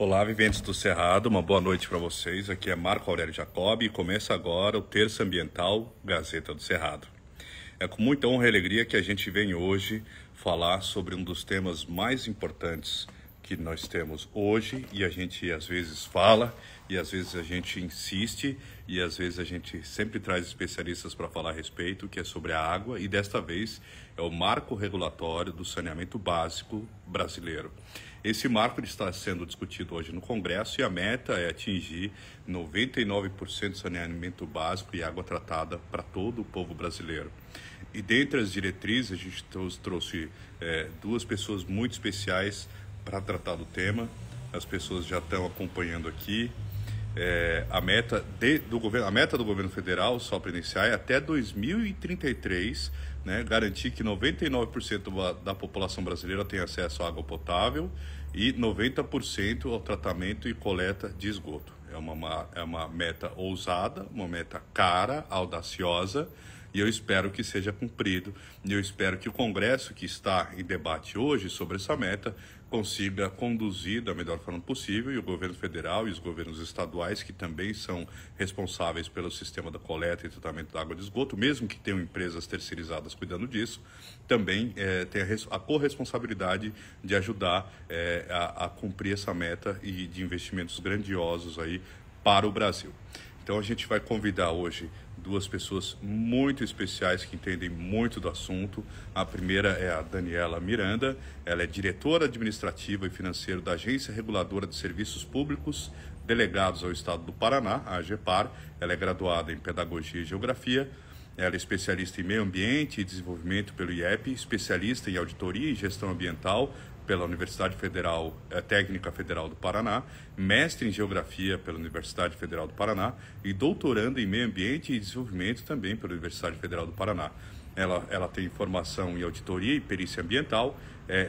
Olá, viventes do Cerrado, uma boa noite para vocês. Aqui é Marco Aurélio Jacob e começa agora o Terça Ambiental Gazeta do Cerrado. É com muita honra e alegria que a gente vem hoje falar sobre um dos temas mais importantes que nós temos hoje, e a gente às vezes fala, e às vezes a gente insiste, e às vezes a gente sempre traz especialistas para falar a respeito, que é sobre a água, e desta vez é o Marco Regulatório do Saneamento Básico Brasileiro. Esse marco está sendo discutido hoje no Congresso e a meta é atingir 99% de saneamento básico e água tratada para todo o povo brasileiro. E dentre as diretrizes, a gente trouxe duas pessoas muito especiais para tratar do tema. As pessoas já estão acompanhando aqui. A meta do governo federal, só para iniciar, é até 2033, né, garantir que 99% da população brasileira tenha acesso à água potável e 90% ao tratamento e coleta de esgoto. É uma meta ousada, uma meta cara, audaciosa, e eu espero que seja cumprido. E eu espero que o Congresso, que está em debate hoje sobre essa meta, consiga conduzir da melhor forma possível, e o governo federal e os governos estaduais, que também são responsáveis pelo sistema da coleta e tratamento da água de esgoto, mesmo que tenham empresas terceirizadas cuidando disso, também tem a corresponsabilidade de ajudar a cumprir essa meta e de investimentos grandiosos aí para o Brasil. Então a gente vai convidar hoje duas pessoas muito especiais que entendem muito do assunto. A primeira é a Daniela Miranda, ela é diretora administrativa e financeira da Agência Reguladora de Serviços Públicos Delegados ao Estado do Paraná, a AGEPAR. Ela é graduada em Pedagogia e Geografia, ela é especialista em Meio Ambiente e Desenvolvimento pelo IEP, especialista em Auditoria e Gestão Ambiental pela Universidade Técnica Federal do Paraná, mestre em Geografia pela Universidade Federal do Paraná e doutorando em Meio Ambiente e Desenvolvimento também pela Universidade Federal do Paraná. Ela tem formação em Auditoria e Perícia Ambiental,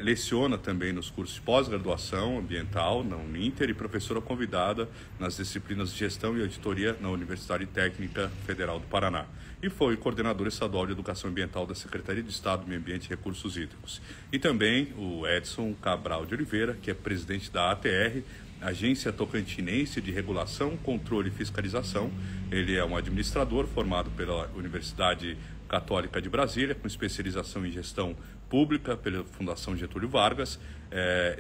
leciona também nos cursos de pós-graduação ambiental na Uninter e professora convidada nas disciplinas de Gestão e Auditoria na Universidade Técnica Federal do Paraná. E foi coordenadora estadual de Educação Ambiental da Secretaria de Estado do Meio Ambiente e Recursos Hídricos. E também o Edson Cabral de Oliveira, que é presidente da ATR, Agência Tocantinense de Regulação, Controle e Fiscalização. Ele é um administrador formado pela Universidade Católica de Brasília, com especialização em Gestão Pública pela Fundação Getúlio Vargas,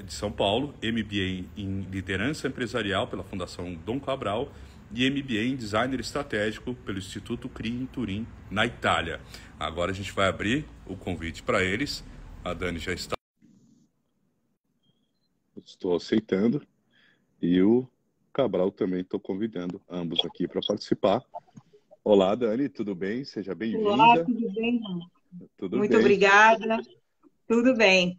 de São Paulo, MBA em Liderança Empresarial pela Fundação Dom Cabral e MBA em Design Estratégico pelo Instituto CRI em Turim, na Itália. Agora a gente vai abrir o convite para eles. A Dani já está. Estou aceitando. E o Cabral também estou convidando ambos aqui para participar. Olá, Dani, tudo bem? Seja bem-vinda. Olá, tudo bem? Muito obrigada. Tudo bem.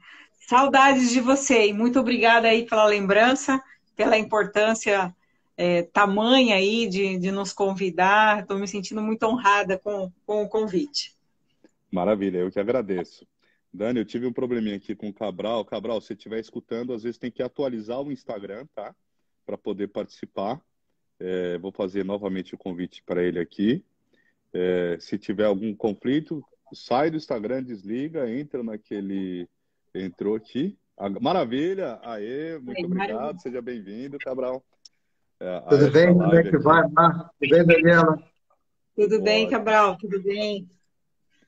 Saudades de você e muito obrigada aí pela lembrança, pela importância tamanha aí de nos convidar. Estou me sentindo muito honrada com o convite. Maravilha, eu que agradeço. Dani, eu tive um probleminha aqui com o Cabral. Cabral, se você estiver escutando, às vezes tem que atualizar o Instagram, tá? Para poder participar. Vou fazer novamente o convite para ele aqui. Se tiver algum conflito, sai do Instagram, desliga, entra naquele... Entrou aqui. Maravilha! Aê, muito obrigado. Maravilha. Seja bem-vindo, Cabral. Tudo bem? Como é que vai, Marco? Tudo bem, Daniela? Tudo bem, Cabral? Tudo bem?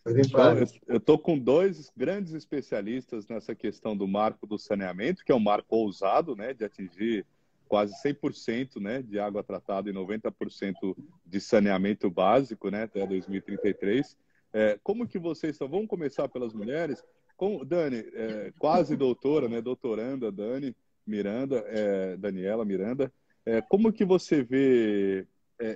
Então, eu estou com dois grandes especialistas nessa questão do marco do saneamento, que é um marco ousado, né, de atingir quase 100%, né, de água tratada e 90% de saneamento básico, né, até 2033. Como que vocês estão? Vamos começar pelas mulheres. Dani, quase doutora, né, doutoranda, Daniela Miranda. Como que você vê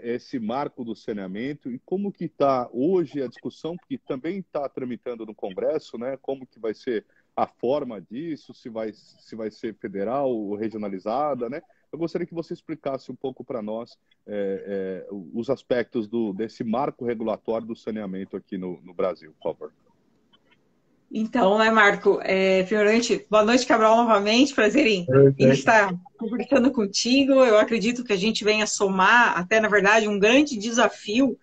esse marco do saneamento e como que está hoje a discussão, porque também está tramitando no Congresso, né? Como que vai ser a forma disso, se vai ser federal ou regionalizada, né? Eu gostaria que você explicasse um pouco para nós os aspectos desse marco regulatório do saneamento aqui no Brasil, por favor. Então, né, Marco? Primeiramente, boa noite, Cabral, novamente. Prazer em estar conversando contigo. Eu acredito que a gente venha somar, até, na verdade, um grande desafio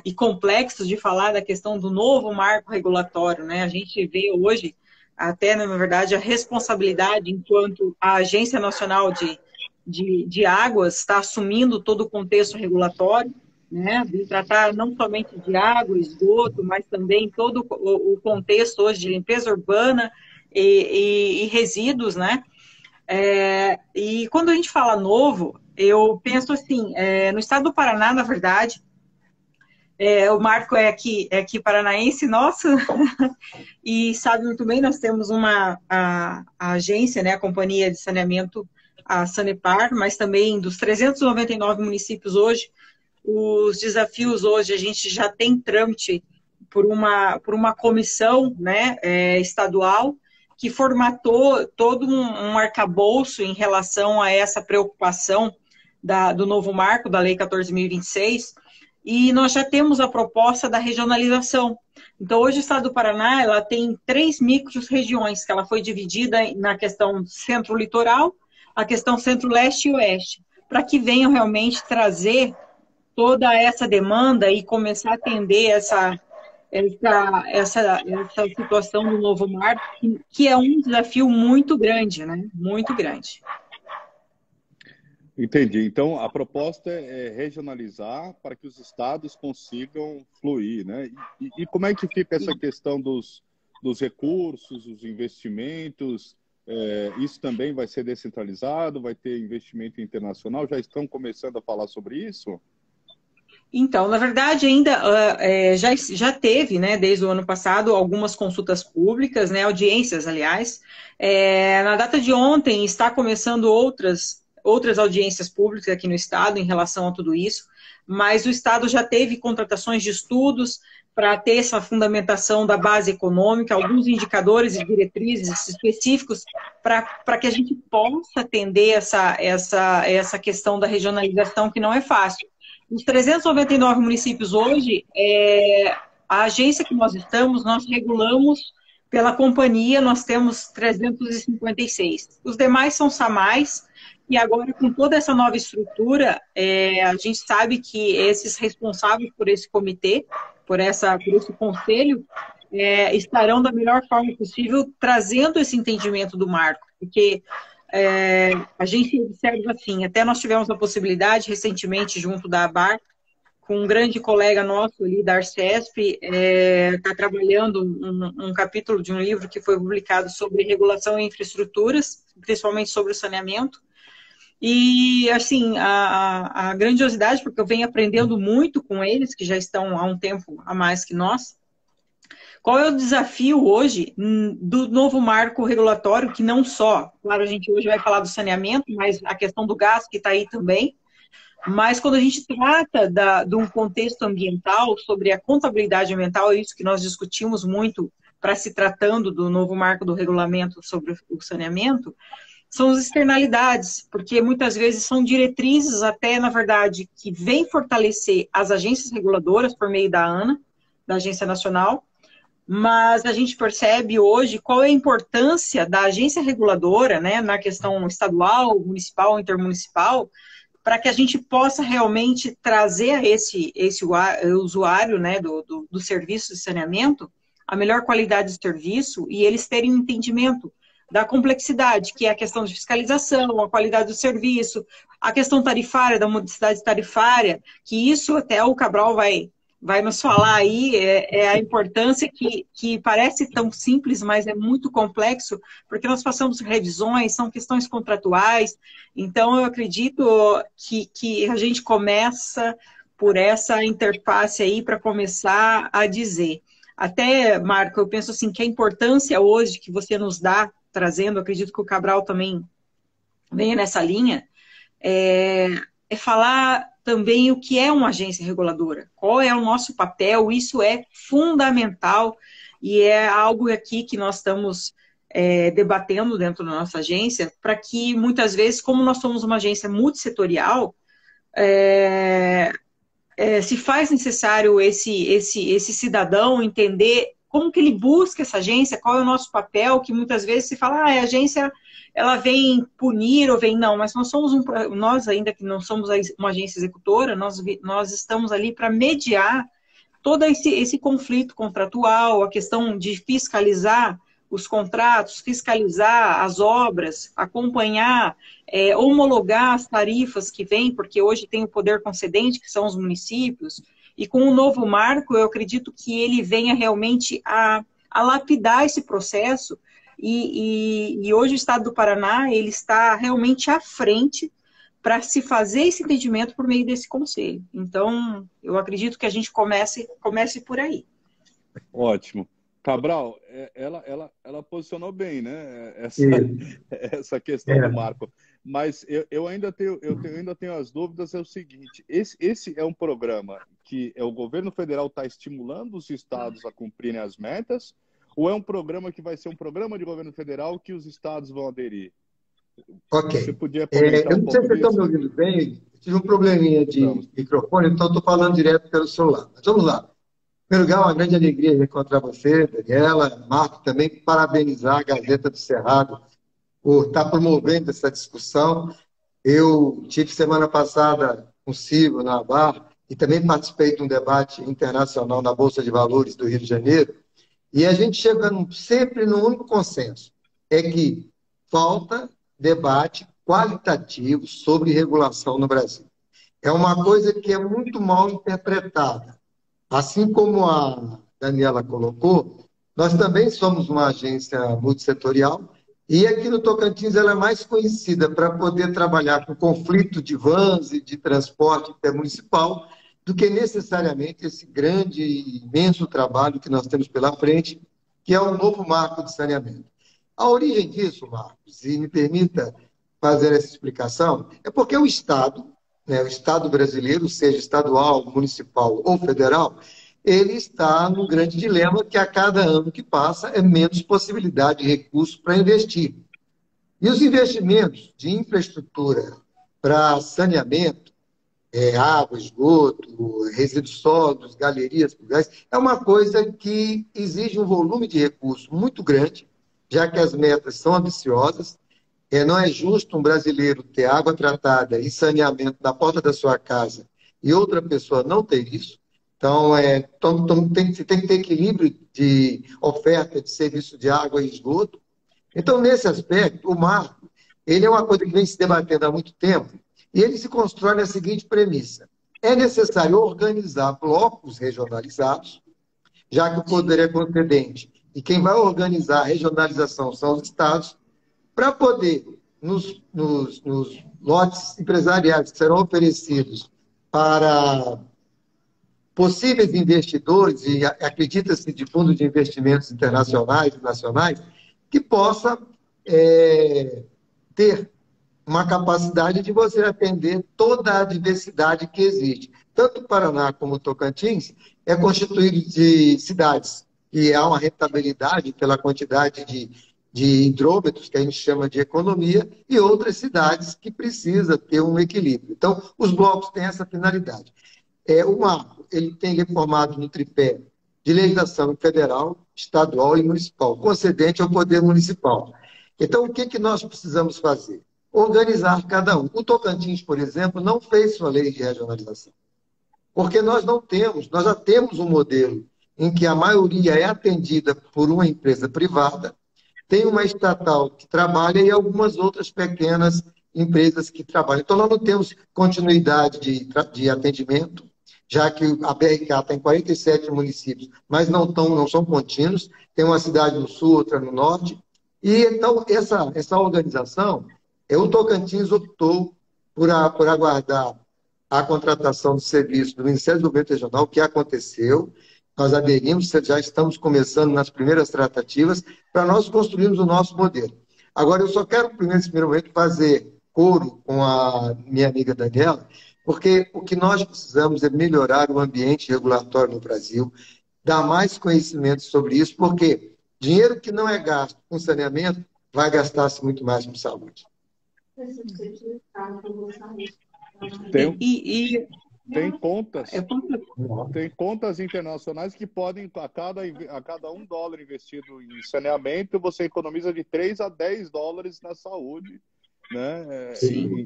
e complexo de falar da questão do novo marco regulatório, né? A gente vê hoje até, na verdade, a responsabilidade enquanto a Agência Nacional de Águas está assumindo todo o contexto regulatório, né, de tratar não somente de água, esgoto, mas também todo o contexto hoje de limpeza urbana e resíduos, né? E quando a gente fala novo, eu penso assim, no estado do Paraná, na verdade, o Marco é aqui paranaense, nosso, e sabe muito bem, nós temos a agência, né, a Companhia de Saneamento, a Sanepar, mas também dos 399 municípios hoje, os desafios hoje, a gente já tem trâmite por uma comissão, né, estadual, que formatou todo um arcabouço em relação a essa preocupação do novo marco, da Lei 14.026, e nós já temos a proposta da regionalização. Então, hoje o estado do Paraná ela tem 3 micro-regiões, que ela foi dividida na questão centro-litoral, a questão centro-leste e oeste, para que venham realmente trazer toda essa demanda e começar a atender essa situação do novo marco, que é um desafio muito grande, né? Muito grande. Entendi. Então, a proposta é regionalizar para que os estados consigam fluir, né? E como é que fica essa questão dos recursos, os investimentos? Isso também vai ser descentralizado? Vai ter investimento internacional? Já estão começando a falar sobre isso? Então, na verdade, ainda já teve, né, desde o ano passado, algumas consultas públicas, né, audiências, aliás. Na data de ontem, está começando outras audiências públicas aqui no Estado em relação a tudo isso, mas o Estado já teve contratações de estudos para ter essa fundamentação da base econômica, alguns indicadores e diretrizes específicos para que a gente possa atender essa questão da regionalização, que não é fácil. Os 399 municípios hoje, a agência que nós estamos, nós regulamos pela companhia, nós temos 356. Os demais são SAMAIs, e agora com toda essa nova estrutura, a gente sabe que esses responsáveis por esse comitê, por esse conselho, estarão da melhor forma possível trazendo esse entendimento do marco, porque a gente observa assim, até nós tivemos a possibilidade recentemente junto da ABAR, com um grande colega nosso ali da Arcesp, está trabalhando um capítulo de um livro que foi publicado sobre regulação e infraestruturas, principalmente sobre o saneamento. E, assim, a grandiosidade, porque eu venho aprendendo muito com eles, que já estão há um tempo a mais que nós. Qual é o desafio hoje do novo marco regulatório, que não só, claro, a gente hoje vai falar do saneamento, mas a questão do gás que está aí também, mas quando a gente trata de um contexto ambiental, sobre a contabilidade ambiental, é isso que nós discutimos muito para se tratando do novo marco do regulamento sobre o saneamento, são as externalidades, porque muitas vezes são diretrizes até, na verdade, que vêm fortalecer as agências reguladoras por meio da ANA, da Agência Nacional, mas a gente percebe hoje qual é a importância da agência reguladora, né, na questão estadual, municipal, intermunicipal, para que a gente possa realmente trazer a esse usuário, né, do serviço de saneamento a melhor qualidade de serviço e eles terem um entendimento da complexidade, que é a questão de fiscalização, a qualidade do serviço, a questão tarifária, da modicidade tarifária, que isso até o Cabral vai nos falar aí, a importância que parece tão simples, mas é muito complexo, porque nós passamos revisões, são questões contratuais, então eu acredito que a gente começa por essa interface aí para começar a dizer. Até, Marco, eu penso assim, que a importância hoje que você nos dá, trazendo, acredito que o Cabral também venha nessa linha, é falar também o que é uma agência reguladora, qual é o nosso papel, isso é fundamental e é algo aqui que nós estamos debatendo dentro da nossa agência, para que muitas vezes, como nós somos uma agência multissetorial, se faz necessário esse cidadão entender como que ele busca essa agência, qual é o nosso papel, que muitas vezes se fala, a agência ela vem punir ou vem não, mas nós ainda que não somos uma agência executora, nós estamos ali para mediar todo esse conflito contratual, a questão de fiscalizar os contratos, fiscalizar as obras, acompanhar, homologar as tarifas que vêm, porque hoje tem o poder concedente, que são os municípios, e com o novo marco, eu acredito que ele venha realmente a lapidar esse processo, e hoje o Estado do Paraná, ele está realmente à frente para se fazer esse entendimento por meio desse conselho. Então, eu acredito que a gente comece por aí. Ótimo. Cabral, ela posicionou bem, né? Essa questão do marco. Mas eu ainda tenho as dúvidas, é o seguinte, esse é um programa que o governo federal está estimulando os estados a cumprirem as metas, ou é um programa que vai ser um programa de governo federal que os estados vão aderir? Ok. Você podia comentar eu não sei se vocês estão me ouvindo bem, tive um probleminha de microfone, então estou falando direto pelo celular. Mas vamos lá. Em primeiro lugar, uma grande alegria encontrar você, Daniela, Marco, também parabenizar a Gazeta do Cerrado por estar promovendo essa discussão. Eu tive semana passada consigo na BAR e também participei de um debate internacional na Bolsa de Valores do Rio de Janeiro, e a gente chega sempre num único consenso, é que falta debate qualitativo sobre regulação no Brasil. É uma coisa que é muito mal interpretada. Assim como a Daniela colocou, nós também somos uma agência multissetorial e aqui no Tocantins ela é mais conhecida para poder trabalhar com conflito de vans e de transporte intermunicipal do que necessariamente esse grande e imenso trabalho que nós temos pela frente, que é o novo marco de saneamento. A origem disso, Marcos, e me permita fazer essa explicação, é porque o Estado, o Estado brasileiro, seja estadual, municipal ou federal, ele está num grande dilema que a cada ano que passa é menos possibilidade de recursos para investir. E os investimentos de infraestrutura para saneamento, água, esgoto, resíduos sólidos, galerias pluviais, é uma coisa que exige um volume de recursos muito grande, já que as metas são ambiciosas. Não é justo um brasileiro ter água tratada e saneamento na porta da sua casa e outra pessoa não ter isso. Então, tem que ter equilíbrio de oferta de serviço de água e esgoto. Então, nesse aspecto, o marco, ele é uma coisa que vem se debatendo há muito tempo e ele se constrói na seguinte premissa. É necessário organizar blocos regionalizados, já que o poder é concedente e quem vai organizar a regionalização são os estados, para poder, nos lotes empresariais que serão oferecidos para possíveis investidores, e acredita-se de fundos de investimentos internacionais e nacionais, que possa ter uma capacidade de você atender toda a diversidade que existe. Tanto o Paraná como o Tocantins é constituído de cidades que há uma rentabilidade pela quantidade de hidrômetros, que a gente chama de economia, e outras cidades que precisa ter um equilíbrio. Então, os blocos têm essa finalidade. O marco, ele tem reformado no tripé de legislação federal, estadual e municipal, concedente ao poder municipal. Então, o que nós precisamos fazer? Organizar cada um. O Tocantins, por exemplo, não fez sua lei de regionalização. Porque nós já temos um modelo em que a maioria é atendida por uma empresa privada, tem uma estatal que trabalha e algumas outras pequenas empresas que trabalham. Então, nós não temos continuidade de atendimento, já que a BRK está em 47 municípios, mas não são contínuos, tem uma cidade no sul, outra no norte. E, então, essa organização, o Tocantins optou por aguardar a contratação do serviço do Ministério do Desenvolvimento Regional, que aconteceu. Nós aderimos, já estamos começando nas primeiras tratativas, para nós construirmos o nosso modelo. Agora, eu só quero, nesse primeiro momento, fazer coro com a minha amiga Daniela, porque o que nós precisamos é melhorar o ambiente regulatório no Brasil, dar mais conhecimento sobre isso, porque dinheiro que não é gasto com saneamento vai gastar-se muito mais com saúde. Tem contas internacionais que podem, a cada $1 investido em saneamento, você economiza de 3 a 10 dólares na saúde, né?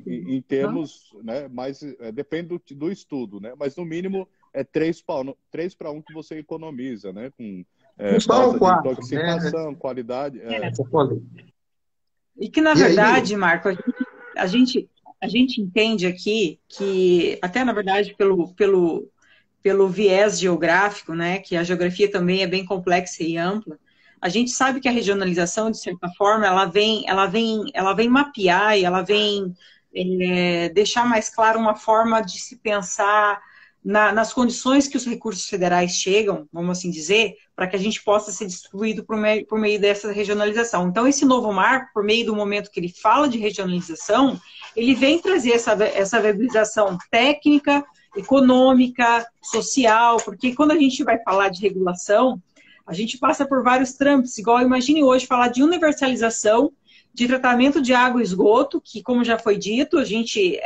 Em termos, né? Mas depende do estudo, né? Mas no mínimo é 3 para 1 que você economiza, né? Não só um falta de quarto, né? intoxicação, qualidade. Essa polêmica. E que, na E aí, verdade, Marco, a gente, a gente entende aqui que, até na verdade, pelo viés geográfico, né, que a geografia também é bem complexa e ampla, a gente sabe que a regionalização, de certa forma, ela vem mapear e ela vem deixar mais claro uma forma de se pensar nas condições que os recursos federais chegam, vamos assim dizer, para que a gente possa ser distribuído por meio dessa regionalização. Então, esse novo marco, por meio do momento que ele fala de regionalização, ele vem trazer essa viabilização técnica, econômica, social, porque quando a gente vai falar de regulação, a gente passa por vários trâmites, igual imagine hoje falar de universalização de tratamento de água e esgoto, que, como já foi dito, a gente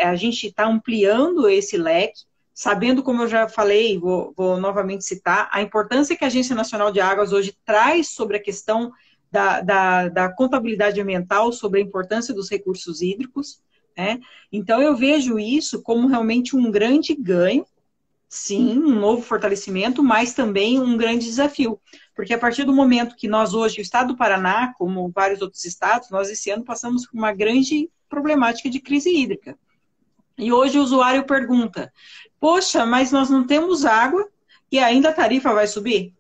está ampliando esse leque, sabendo, como eu já falei, vou novamente citar, a importância que a Agência Nacional de Águas hoje traz sobre a questão da contabilidade ambiental, sobre a importância dos recursos hídricos, né? Então, eu vejo isso como realmente um grande ganho, sim, um novo fortalecimento, mas também um grande desafio. Porque a partir do momento que nós hoje, o estado do Paraná, como vários outros estados, nós esse ano passamos por uma grande problemática de crise hídrica. E hoje o usuário pergunta, poxa, mas nós não temos água e ainda a tarifa vai subir?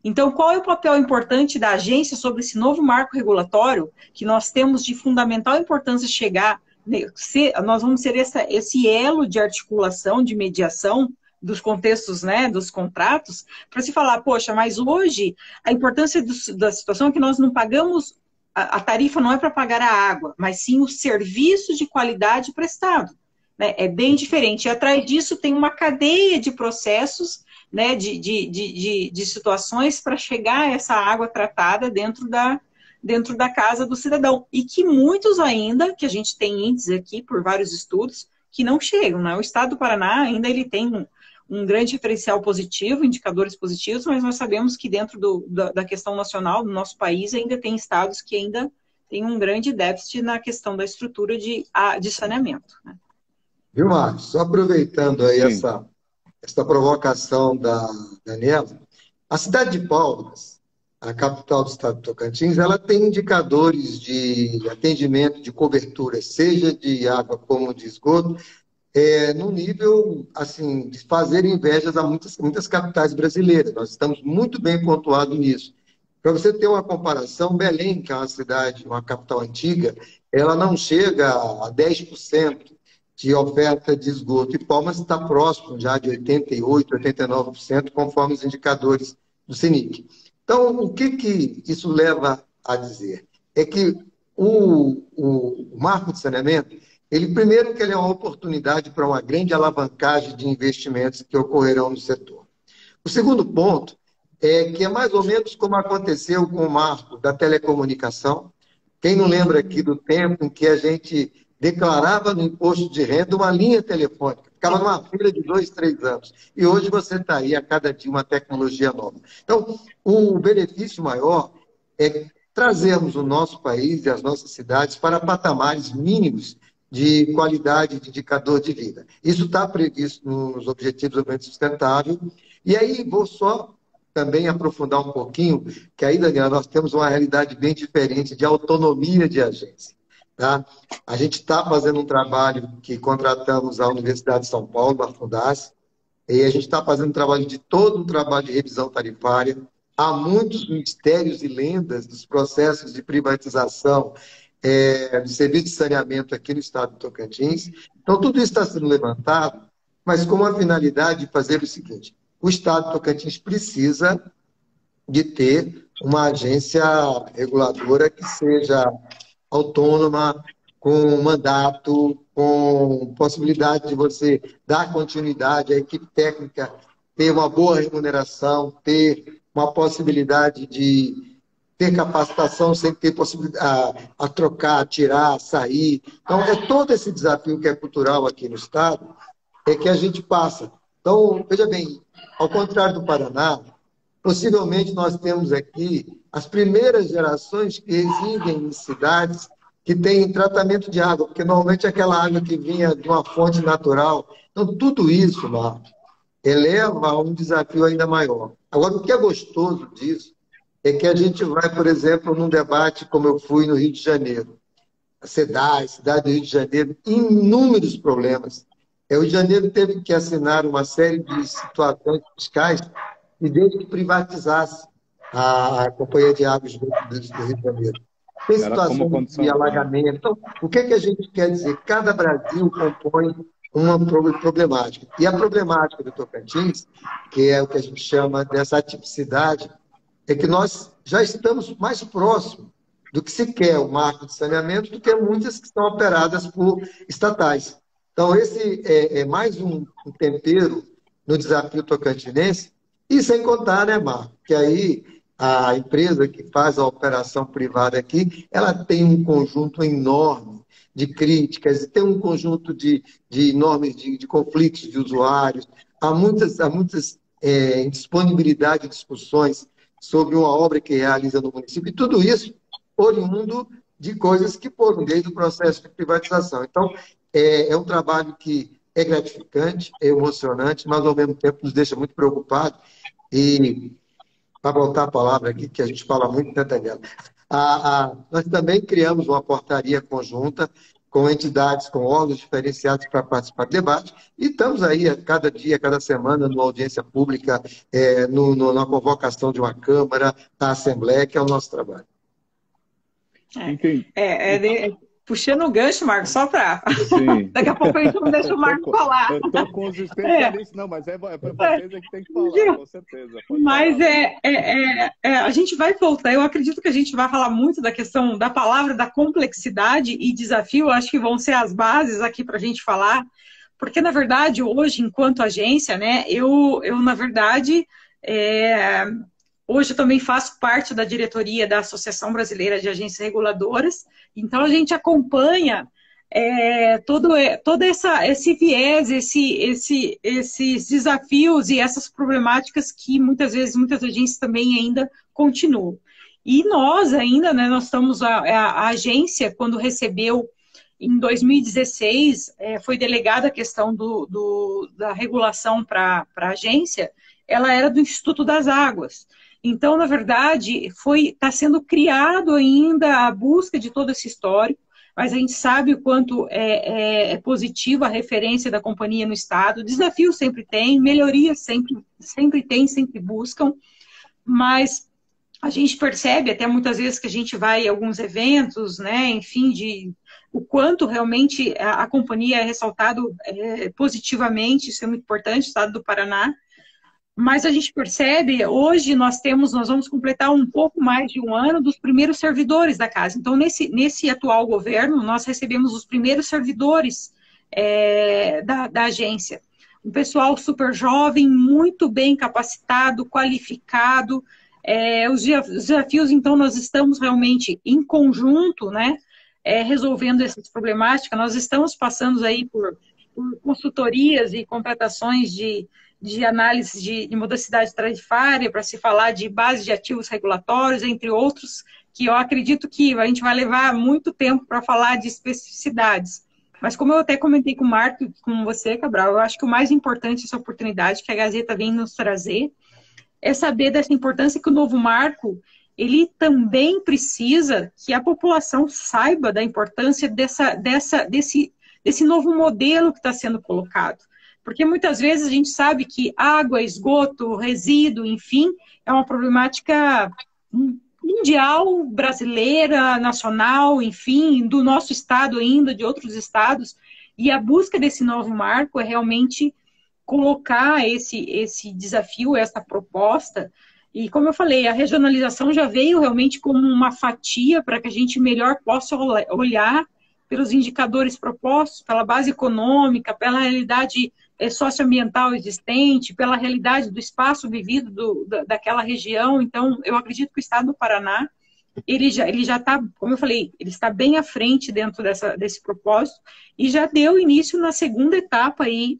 Então, qual é o papel importante da agência sobre esse novo marco regulatório que nós temos de fundamental importância chegar, nós vamos ser esse elo de articulação, de mediação dos contextos, né, dos contratos, para se falar, poxa, mas hoje a importância da situação é que nós não pagamos, a tarifa não é para pagar a água, mas sim o serviço de qualidade prestado. Né? É bem diferente. E atrás disso tem uma cadeia de processos, né, de situações para chegar a essa água tratada dentro da casa do cidadão. E que muitos ainda, que a gente tem índices aqui por vários estudos, que não chegam. Né? O estado do Paraná ainda ele tem um grande referencial positivo, indicadores positivos, mas nós sabemos que dentro da questão nacional do nosso país ainda tem estados que ainda têm um grande déficit na questão da estrutura de saneamento. Né? viu, Marcos? Só aproveitando aí Sim. essa provocação da Daniela, a cidade de Palmas, a capital do estado do Tocantins, ela tem indicadores de atendimento, de cobertura, seja de água como de esgoto, num nível, assim, de fazer invejas a muitas capitais brasileiras. Nós estamos muito bem pontuados nisso. Para você ter uma comparação, Belém, que é uma cidade, uma capital antiga, ela não chega a 10% de oferta de esgoto. E Palmas está próximo já de 88%, 89%, conforme os indicadores do CENIC. Então, o que isso leva a dizer? É que o marco de saneamento, primeiro que ele é uma oportunidade para uma grande alavancagem de investimentos que ocorrerão no setor. O segundo ponto é que é mais ou menos como aconteceu com o marco da telecomunicação. Quem não lembra aqui do tempo em que a gente declarava no imposto de renda uma linha telefônica, ficava numa fila de 2, 3 anos. E hoje você está aí a cada dia uma tecnologia nova. Então, o benefício maior é trazermos o nosso país e as nossas cidades para patamares mínimos de qualidade de indicador de vida. Isso está previsto nos Objetivos de Desenvolvimento Sustentável. E aí, vou só também aprofundar um pouquinho, que aí, Daniela, nós temos uma realidade bem diferente de autonomia de agência. Tá? A gente está fazendo um trabalho que contratamos a Universidade de São Paulo, a Fundace, e a gente está fazendo todo um trabalho de revisão tarifária. Há muitos mistérios e lendas dos processos de privatização do serviço de saneamento aqui no estado do Tocantins. Então, tudo isso está sendo levantado, mas com a finalidade de fazer o seguinte: o estado do Tocantins precisa de ter uma agência reguladora que seja autônoma, com mandato, com possibilidade de você dar continuidade à equipe técnica, ter uma boa remuneração, ter uma possibilidade de ter capacitação sem ter possibilidade a trocar, a tirar, a sair. Então, é todo esse desafio que é cultural aqui no estado, que a gente passa. Então, veja bem, ao contrário do Paraná, possivelmente nós temos aqui as primeiras gerações que residem em cidades que têm tratamento de água, porque normalmente é aquela água que vinha de uma fonte natural. Então, tudo isso, Marcos, eleva a um desafio ainda maior. Agora, o que é gostoso disso é que a gente vai, por exemplo, num debate como eu fui no Rio de Janeiro. A cidade do Rio de Janeiro, inúmeros problemas. O Rio de Janeiro teve que assinar uma série de situações fiscais e desde que privatizasse a Companhia de Águas do Rio de Janeiro. Tem Era como situação condição. de alagamento. Então, o que é que a gente quer dizer? Cada Brasil compõe uma problemática. E a problemática do Tocantins, que é o que a gente chama dessa atipicidade, é que nós já estamos mais próximos do que se quer o marco de saneamento do que muitas que são operadas por estatais. Então, esse é mais um tempero no desafio tocantinense, e sem contar, né, Marco, que aí a empresa que faz a operação privada aqui, ela tem um conjunto enorme de críticas, tem um conjunto de enormes de conflitos de usuários, há muitas disponibilidade de discussões sobre uma obra que realiza no município, e tudo isso oriundo de coisas que foram desde o processo de privatização. Então, é um trabalho que é gratificante, é emocionante, mas ao mesmo tempo nos deixa muito preocupados. E, para voltar a palavra aqui, que a gente fala muito, né, Daniela? Nós também criamos uma portaria conjunta com entidades, com órgãos diferenciados para participar do debate, e estamos aí a cada dia, a cada semana, numa audiência pública, na convocação de uma Câmara, da Assembleia, que é o nosso trabalho. Puxando o gancho, Marco, só para... Daqui a pouco a gente não deixa o Marco falar. Eu estou com os especialistas, não, mas é vocês que tem que falar, com certeza. Mas a gente vai voltar, eu acredito que a gente vai falar muito da questão da palavra, da complexidade e desafio, eu acho que vão ser as bases aqui para a gente falar, porque, na verdade, hoje, enquanto agência, né, eu na verdade... Hoje eu também faço parte da diretoria da Associação Brasileira de Agências Reguladoras, então a gente acompanha todo esse viés, esses desafios e essas problemáticas que muitas vezes muitas agências também ainda continuam. E nós ainda, né, nós estamos, a agência, quando recebeu em 2016, foi delegada a questão da regulação para a agência, ela era do Instituto das Águas. Então, na verdade, está sendo criado ainda a busca de todo esse histórico, mas a gente sabe o quanto é positiva a referência da companhia no Estado. Desafio sempre tem, melhorias sempre tem, sempre buscam, mas a gente percebe, até muitas vezes que a gente vai a alguns eventos, né, enfim, o quanto realmente a companhia é ressaltado positivamente, isso é muito importante, Estado do Paraná. Mas a gente percebe, hoje nós vamos completar um pouco mais de um ano dos primeiros servidores da casa. Então, nesse atual governo, nós recebemos os primeiros servidores da agência. Um pessoal super jovem, muito bem capacitado, qualificado. Os desafios, então, nós estamos realmente em conjunto, né, resolvendo essas problemáticas. Nós estamos passando aí por consultorias e contratações de análise de modicidade tarifária, para se falar de base de ativos regulatórios, entre outros, que eu acredito que a gente vai levar muito tempo para falar de especificidades. Mas como eu até comentei com o Marco e com você, Cabral, eu acho que o mais importante dessa oportunidade que a Gazeta vem nos trazer é saber dessa importância que o novo marco, ele também precisa que a população saiba da importância desse novo modelo que está sendo colocado. Porque muitas vezes a gente sabe que água, esgoto, resíduo, enfim, é uma problemática mundial, brasileira, nacional, enfim, do nosso estado ainda, de outros estados, e a busca desse novo marco é realmente colocar esse desafio, essa proposta, e como eu falei, a regionalização já veio realmente como uma fatia para que a gente melhor possa olhar pelos indicadores propostos, pela base econômica, pela realidade socioambiental existente, pela realidade do espaço vivido daquela região. Então, eu acredito que o Estado do Paraná, ele já está, como eu falei, ele está bem à frente dentro desse propósito e já deu início na segunda etapa aí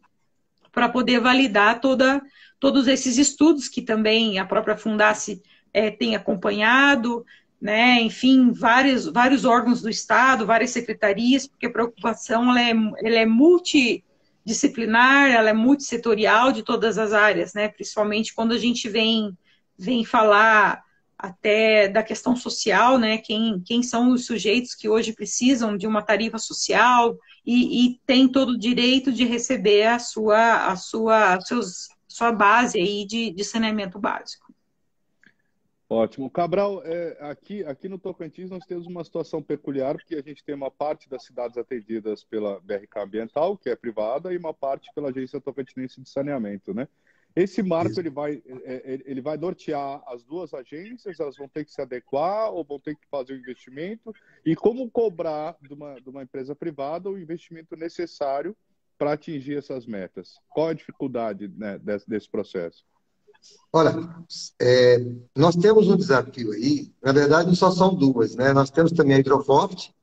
para poder validar todos esses estudos que também a própria Fundace tem acompanhado, né? Enfim, vários órgãos do Estado, várias secretarias, porque a preocupação ela é multidisciplinar, ela é multissetorial de todas as áreas, né? Principalmente quando a gente vem vem falar até da questão social, né? Quem são os sujeitos que hoje precisam de uma tarifa social e tem todo o direito de receber sua base aí de saneamento básico. Ótimo. Cabral, aqui no Tocantins nós temos uma situação peculiar, porque a gente tem uma parte das cidades atendidas pela BRK Ambiental, que é privada, e uma parte pela Agência Tocantinense de Saneamento, né? Esse marco ele vai nortear as duas agências, elas vão ter que se adequar ou vão ter que fazer o investimento, e como cobrar de uma empresa privada o investimento necessário para atingir essas metas? Qual a dificuldade, né, desse processo? Olha, nós temos um desafio aí, na verdade só são duas, né? Nós temos também a Hidroforte,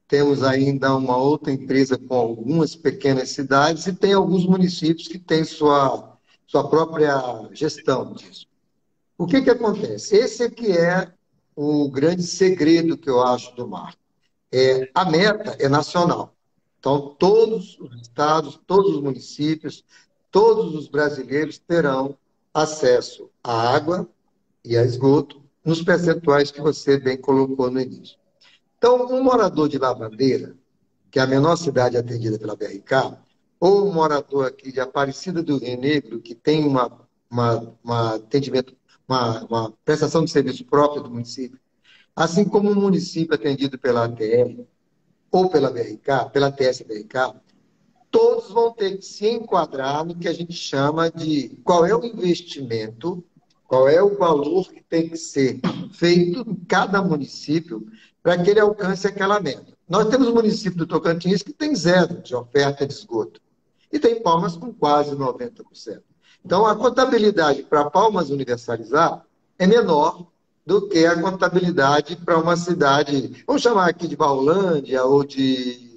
temos ainda uma outra empresa com algumas pequenas cidades e tem alguns municípios que têm sua própria gestão disso. O que acontece? Esse aqui é o grande segredo que eu acho do marco. A meta é nacional. Então, todos os estados, todos os municípios, todos os brasileiros terão acesso à água e a esgoto nos percentuais que você bem colocou no início. Então, um morador de Lavandeira, que é a menor cidade atendida pela BRK, ou um morador aqui de Aparecida do Rio Negro, que tem uma prestação de serviço própria do município, assim como um município atendido pela ATR ou pela BRK, pela TS-BRK, todos vão ter que se enquadrar no que a gente chama de qual é o investimento, qual é o valor que tem que ser feito em cada município para que ele alcance aquela meta. Nós temos um município do Tocantins que tem zero de oferta de esgoto e tem Palmas com quase 90%. Então, a contabilidade para Palmas universalizar é menor do que a contabilidade para uma cidade, vamos chamar aqui de Baulândia ou de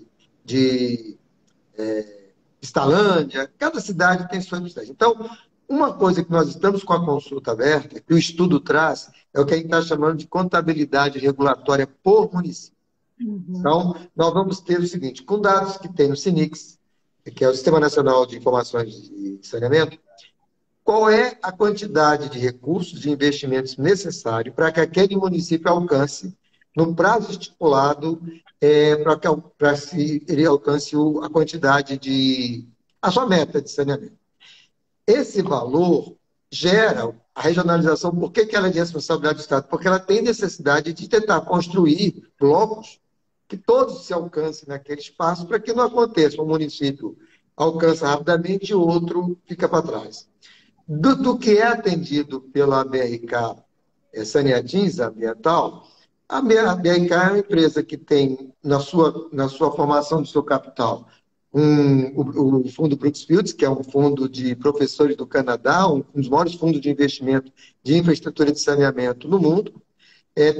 Estalândia, cada cidade tem sua necessidade. Então, uma coisa que nós estamos com a consulta aberta, que o estudo traz, é o que a gente está chamando de contabilidade regulatória por município. Então, nós vamos ter o seguinte, com dados que tem no SINIX, que é o Sistema Nacional de Informações de Saneamento, qual é a quantidade de recursos, de investimentos necessários para que aquele município alcance, no prazo estipulado, para que ele alcance a quantidade a sua meta de saneamento. Esse valor gera a regionalização. Por que ela é de responsabilidade do Estado? Porque ela tem necessidade de tentar construir blocos que todos se alcancem naquele espaço para que não aconteça. Um município alcança rapidamente e o outro fica para trás. Do que é atendido pela BRK Saneatins Ambiental, a BRK é uma empresa que tem, na sua formação do seu capital, o fundo Brooksfield, que é um fundo de professores do Canadá, um dos maiores fundos de investimento de infraestrutura de saneamento no mundo.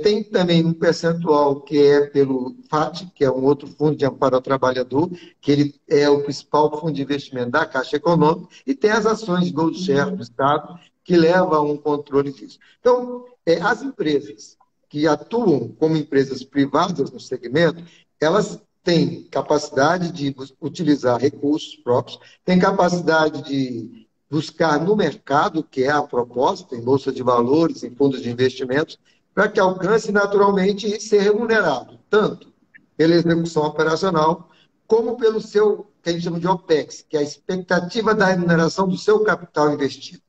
Tem também um percentual que é pelo FAT, que é um outro fundo de amparo ao trabalhador, que ele é o principal fundo de investimento da Caixa Econômica, e tem as ações de Gold Share do Estado, que levam a um controle disso. Então, as empresas que atuam como empresas privadas no segmento, elas têm capacidade de utilizar recursos próprios, têm capacidade de buscar no mercado, que é a proposta, em bolsa de valores, em fundos de investimentos, para que alcance naturalmente e ser remunerado, tanto pela execução operacional, como pelo seu, que a gente chama de OPEX, que é a expectativa da remuneração do seu capital investido.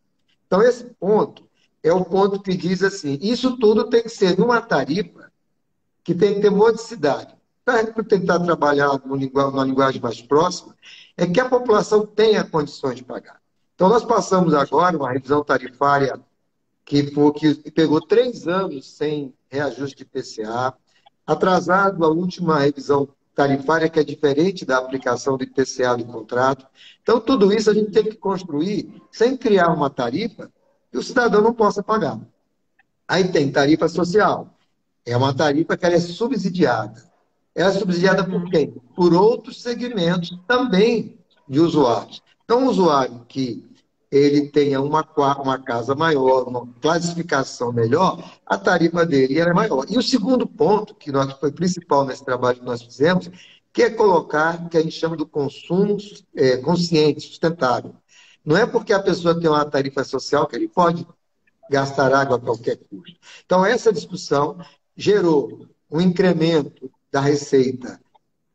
Então, esse ponto é o ponto que diz assim, isso tudo tem que ser numa tarifa que tem que ter modicidade. Para tentar trabalhar numa linguagem mais próxima, é que a população tenha condições de pagar. Então, nós passamos agora uma revisão tarifária que pegou 3 anos sem reajuste de IPCA, atrasado a última revisão tarifária, que é diferente da aplicação do IPCA do contrato. Então, tudo isso a gente tem que construir sem criar uma tarifa que o cidadão não possa pagar. Aí tem tarifa social. É uma tarifa que ela é subsidiada. Ela é subsidiada por quem? Por outros segmentos também de usuários. Então, um usuário que ele tenha uma casa maior, uma classificação melhor, a tarifa dele é maior. E o segundo ponto, que foi principal nesse trabalho que nós fizemos, que é colocar o que a gente chama do consumo consciente, sustentável. Não é porque a pessoa tem uma tarifa social que ele pode gastar água a qualquer custo. Então, essa discussão gerou um incremento da receita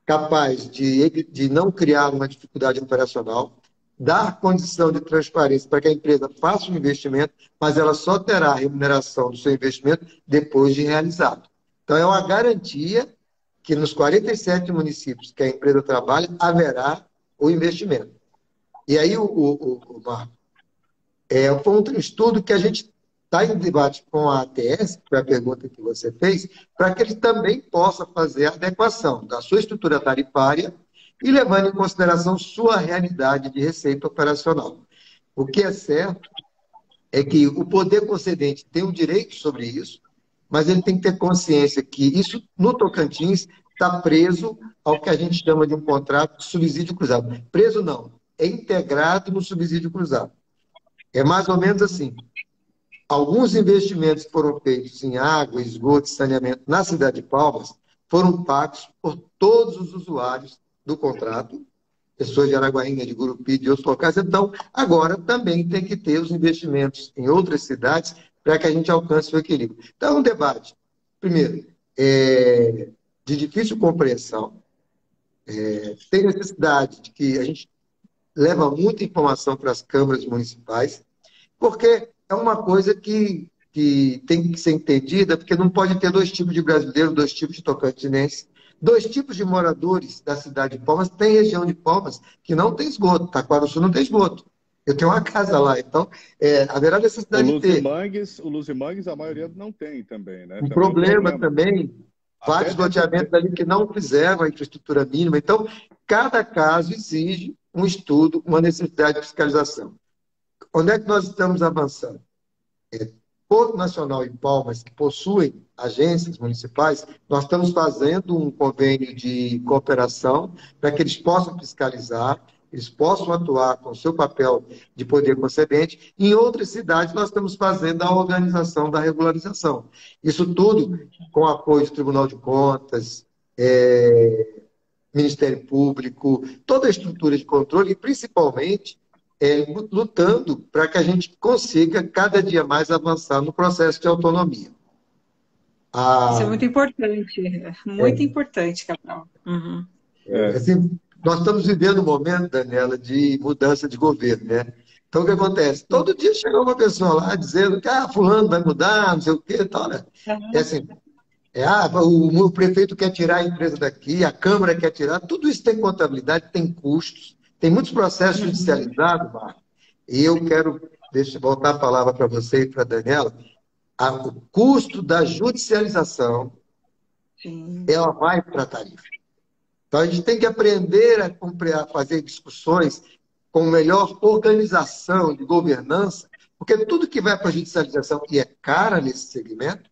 capaz de não criar uma dificuldade operacional, dar condição de transparência para que a empresa faça um investimento, mas ela só terá a remuneração do seu investimento depois de realizado. Então, é uma garantia que nos 47 municípios que a empresa trabalha, haverá o investimento. E aí, Marco, foi um estudo que a gente está em debate com a ATS, que foi a pergunta que você fez, para que ele também possa fazer a adequação da sua estrutura tarifária e levando em consideração sua realidade de receita operacional. O que é certo é que o poder concedente tem um direito sobre isso, mas ele tem que ter consciência que isso, no Tocantins, está preso ao que a gente chama de um contrato de subsídio cruzado. Preso não, é integrado no subsídio cruzado. É mais ou menos assim. Alguns investimentos que foram feitos em água, esgoto e saneamento na cidade de Palmas foram pagos por todos os usuários do contrato, pessoas de Araguaína, de Gurupi, de outros locais. Então, agora também tem que ter os investimentos em outras cidades para que a gente alcance o equilíbrio. Então, é um debate, primeiro, de difícil compreensão. Tem necessidade de que a gente leva muita informação para as câmaras municipais, porque é uma coisa que tem que ser entendida, porque não pode ter dois tipos de brasileiros, dois tipos de tocantinenses, dois tipos de moradores da cidade de Palmas. Tem região de Palmas que não tem esgoto, Taquarussu não tem esgoto. Eu tenho uma casa lá, então haverá necessidade de ter. O Luzimangues, a maioria não tem também, né? Um problema também, vários loteamentos ali que não fizeram a infraestrutura mínima. Então, cada caso exige um estudo, uma necessidade de fiscalização. Onde é que nós estamos avançando? Porto Nacional e Palmas, que possuem agências municipais, nós estamos fazendo um convênio de cooperação para que eles possam fiscalizar, eles possam atuar com o seu papel de poder concedente. Em outras cidades, nós estamos fazendo a organização da regularização. Isso tudo com apoio do Tribunal de Contas, Ministério Público, toda a estrutura de controle e, principalmente, lutando para que a gente consiga cada dia mais avançar no processo de autonomia. Isso é muito importante, Cabral. Uhum. Assim, nós estamos vivendo um momento, Daniela, de mudança de governo, né? Então, o que acontece? Todo dia chega uma pessoa lá dizendo que fulano vai mudar, não sei o quê e tal, né? É assim, o prefeito quer tirar a empresa daqui, a Câmara quer tirar, tudo isso tem contabilidade, tem custos. Tem muitos processos judicializados, Marco, e eu quero voltar a palavra para você e para a Daniela. O custo da judicialização, ela vai para a tarifa. Então, a gente tem que aprender a fazer discussões com melhor organização de governança, porque tudo que vai para a judicialização e é cara nesse segmento,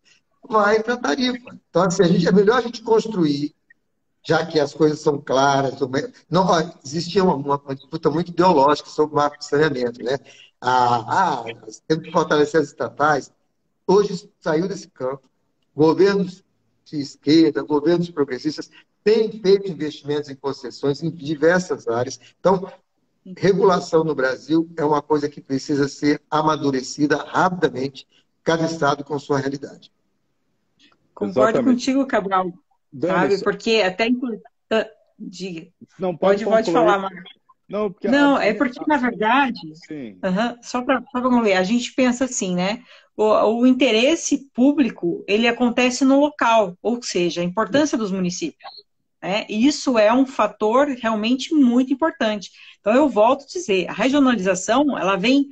vai para a tarifa. Então, assim, é melhor a gente construir, já que as coisas são claras. Não, existia uma disputa muito ideológica sobre o marco de saneamento, né? Temos que fortalecer as estatais. Hoje saiu desse campo. Governos de esquerda, governos progressistas têm feito investimentos em concessões em diversas áreas. Então, regulação no Brasil é uma coisa que precisa ser amadurecida rapidamente, cada estado com sua realidade. Concordo contigo, Cabral. Sabe? Porque até diga. Não, pode falar, Marcos. Não, é porque, na verdade, só para concluir, a gente pensa assim, né? O interesse público, ele acontece no local, ou seja, a importância dos municípios. Né? Isso é um fator realmente muito importante. Então, eu volto a dizer, a regionalização, ela vem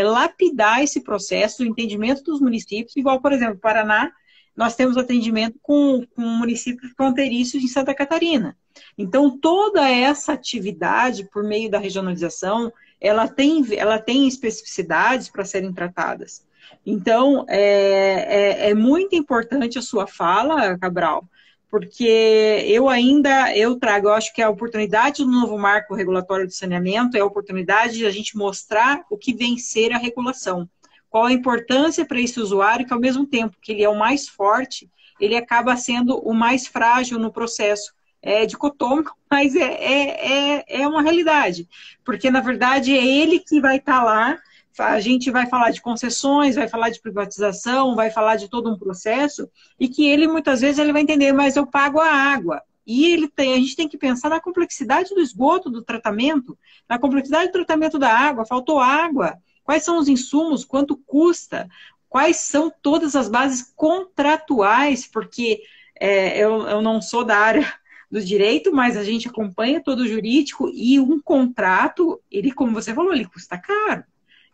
lapidar esse processo do entendimento dos municípios, igual, por exemplo, Paraná, nós temos atendimento com municípios fronteiriços em Santa Catarina. Então, toda essa atividade, por meio da regionalização, ela tem especificidades para serem tratadas. Então, é muito importante a sua fala, Cabral, porque eu acho que a oportunidade do novo marco regulatório do saneamento é a oportunidade de a gente mostrar o que vem ser a regulação. Qual a importância para esse usuário, que ao mesmo tempo que ele é o mais forte, ele acaba sendo o mais frágil no processo. É dicotômico, mas é uma realidade. Porque, na verdade, é ele que vai estar lá a gente vai falar de concessões, vai falar de privatização, vai falar de todo um processo, e que ele, muitas vezes, ele vai entender, mas eu pago a água. E a gente tem que pensar na complexidade do esgoto, do tratamento, na complexidade do tratamento da água, faltou água, quais são os insumos, quanto custa, quais são todas as bases contratuais, porque eu não sou da área do direito, mas a gente acompanha todo o jurídico, e um contrato, ele, como você falou, ele custa caro.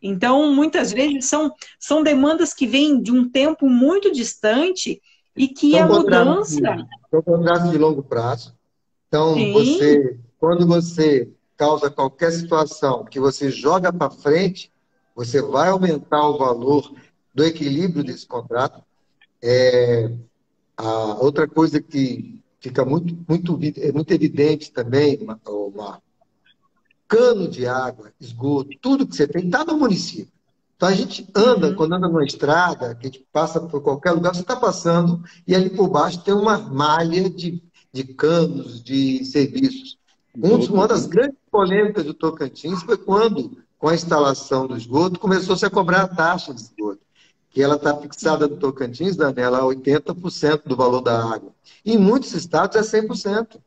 Então, muitas vezes, são demandas que vêm de um tempo muito distante e que a mudança... São contratos de longo prazo. Então, Sim. quando você causa qualquer situação que você joga para frente, você vai aumentar o valor do equilíbrio desse contrato. A outra coisa que fica muito evidente também, Marco, cano de água, esgoto, tudo que você tem está no município. Então a gente anda, quando anda numa estrada, que a gente passa por qualquer lugar, você está passando e ali por baixo tem uma malha de canos, de serviços. Uma das grandes polêmicas do Tocantins foi quando, com a instalação do esgoto, começou-se a cobrar a taxa de esgoto, que ela está fixada no Tocantins, Daniela, a 80% do valor da água. Em muitos estados é 100%.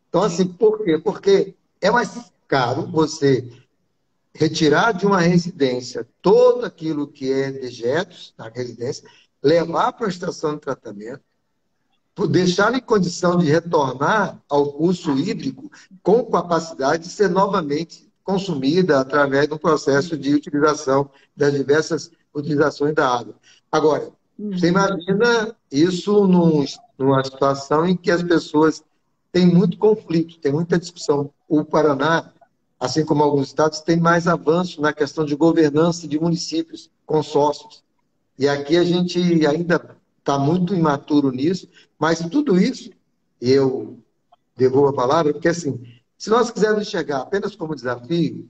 Então, assim, por quê? Porque é mais caro você retirar de uma residência todo aquilo que é dejetos da residência, levar para a estação de tratamento, deixar em condição de retornar ao curso hídrico com capacidade de ser novamente consumida através do processo de utilização das diversas utilizações da água. Agora, você imagina isso numa situação em que as pessoas têm muito conflito, tem muita discussão. O Paraná, assim como alguns estados, tem mais avanço na questão de governança de municípios, consórcios. E aqui a gente ainda está muito imaturo nisso, mas tudo isso, eu devolvo a palavra, porque assim, se nós quisermos enxergar apenas como desafio,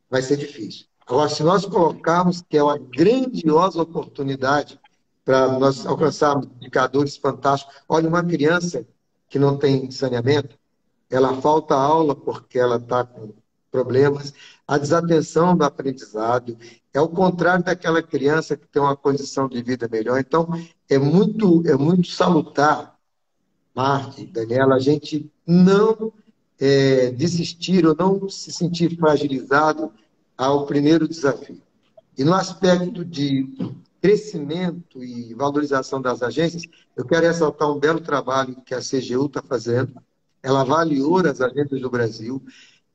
vai ser difícil. Agora, se nós colocarmos que é uma grandiosa oportunidade para nós alcançarmos indicadores fantásticos. Olha, uma criança que não tem saneamento, ela falta aula porque ela está com problemas, a desatenção do aprendizado, é o contrário daquela criança que tem uma condição de vida melhor. Então, é muito salutar, Marte, Daniela, a gente não desistir ou não se sentir fragilizado ao primeiro desafio. E no aspecto de crescimento e valorização das agências, eu quero ressaltar um belo trabalho que a CGU está fazendo. Ela avaliou as agências do Brasil.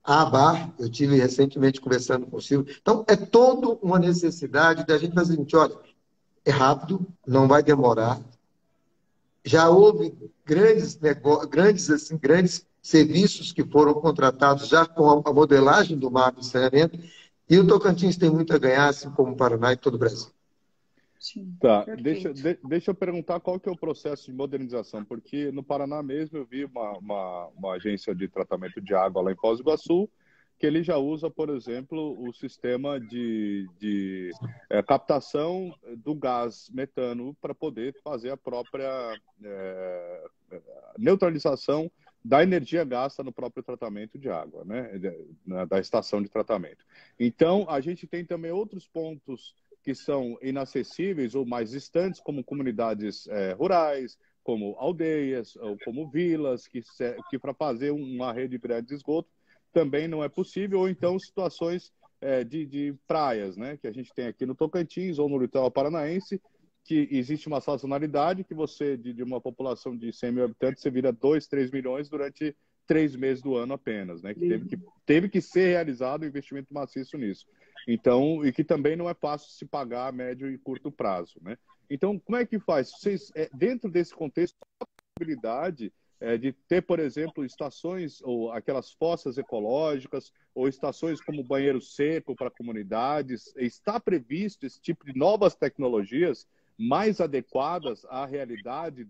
A ABAR, eu tive recentemente conversando com o Silvio. Então, é toda uma necessidade da gente fazer o seguinte, olha, é rápido, não vai demorar. Já houve grandes serviços que foram contratados já com a modelagem do marco de saneamento, e o Tocantins tem muito a ganhar, assim como o Paraná e todo o Brasil. Sim, tá, deixa eu perguntar qual que é o processo de modernização, porque no Paraná mesmo eu vi uma agência de tratamento de água lá em Foz do Iguaçu, que ele já usa, por exemplo, o sistema de captação do gás metano para poder fazer a própria neutralização da energia gasta no próprio tratamento de água, né? Da estação de tratamento. Então, a gente tem também outros pontos que são inacessíveis ou mais distantes, como comunidades rurais, como aldeias, ou como vilas, que para fazer uma rede grande de esgoto também não é possível, ou então situações de praias, né, que a gente tem aqui no Tocantins ou no litoral paranaense, que existe uma sazonalidade que você, de uma população de 100 mil habitantes, você vira 2, 3 milhões durante 3 meses do ano apenas, né, que teve que ser realizado um investimento maciço nisso. Então, e que também não é fácil se pagar a médio e curto prazo, né? Então, como é que faz? Vocês, dentro desse contexto, a possibilidade de ter, por exemplo, estações ou aquelas fossas ecológicas ou estações como banheiro seco para comunidades, está previsto esse tipo de novas tecnologias mais adequadas à realidade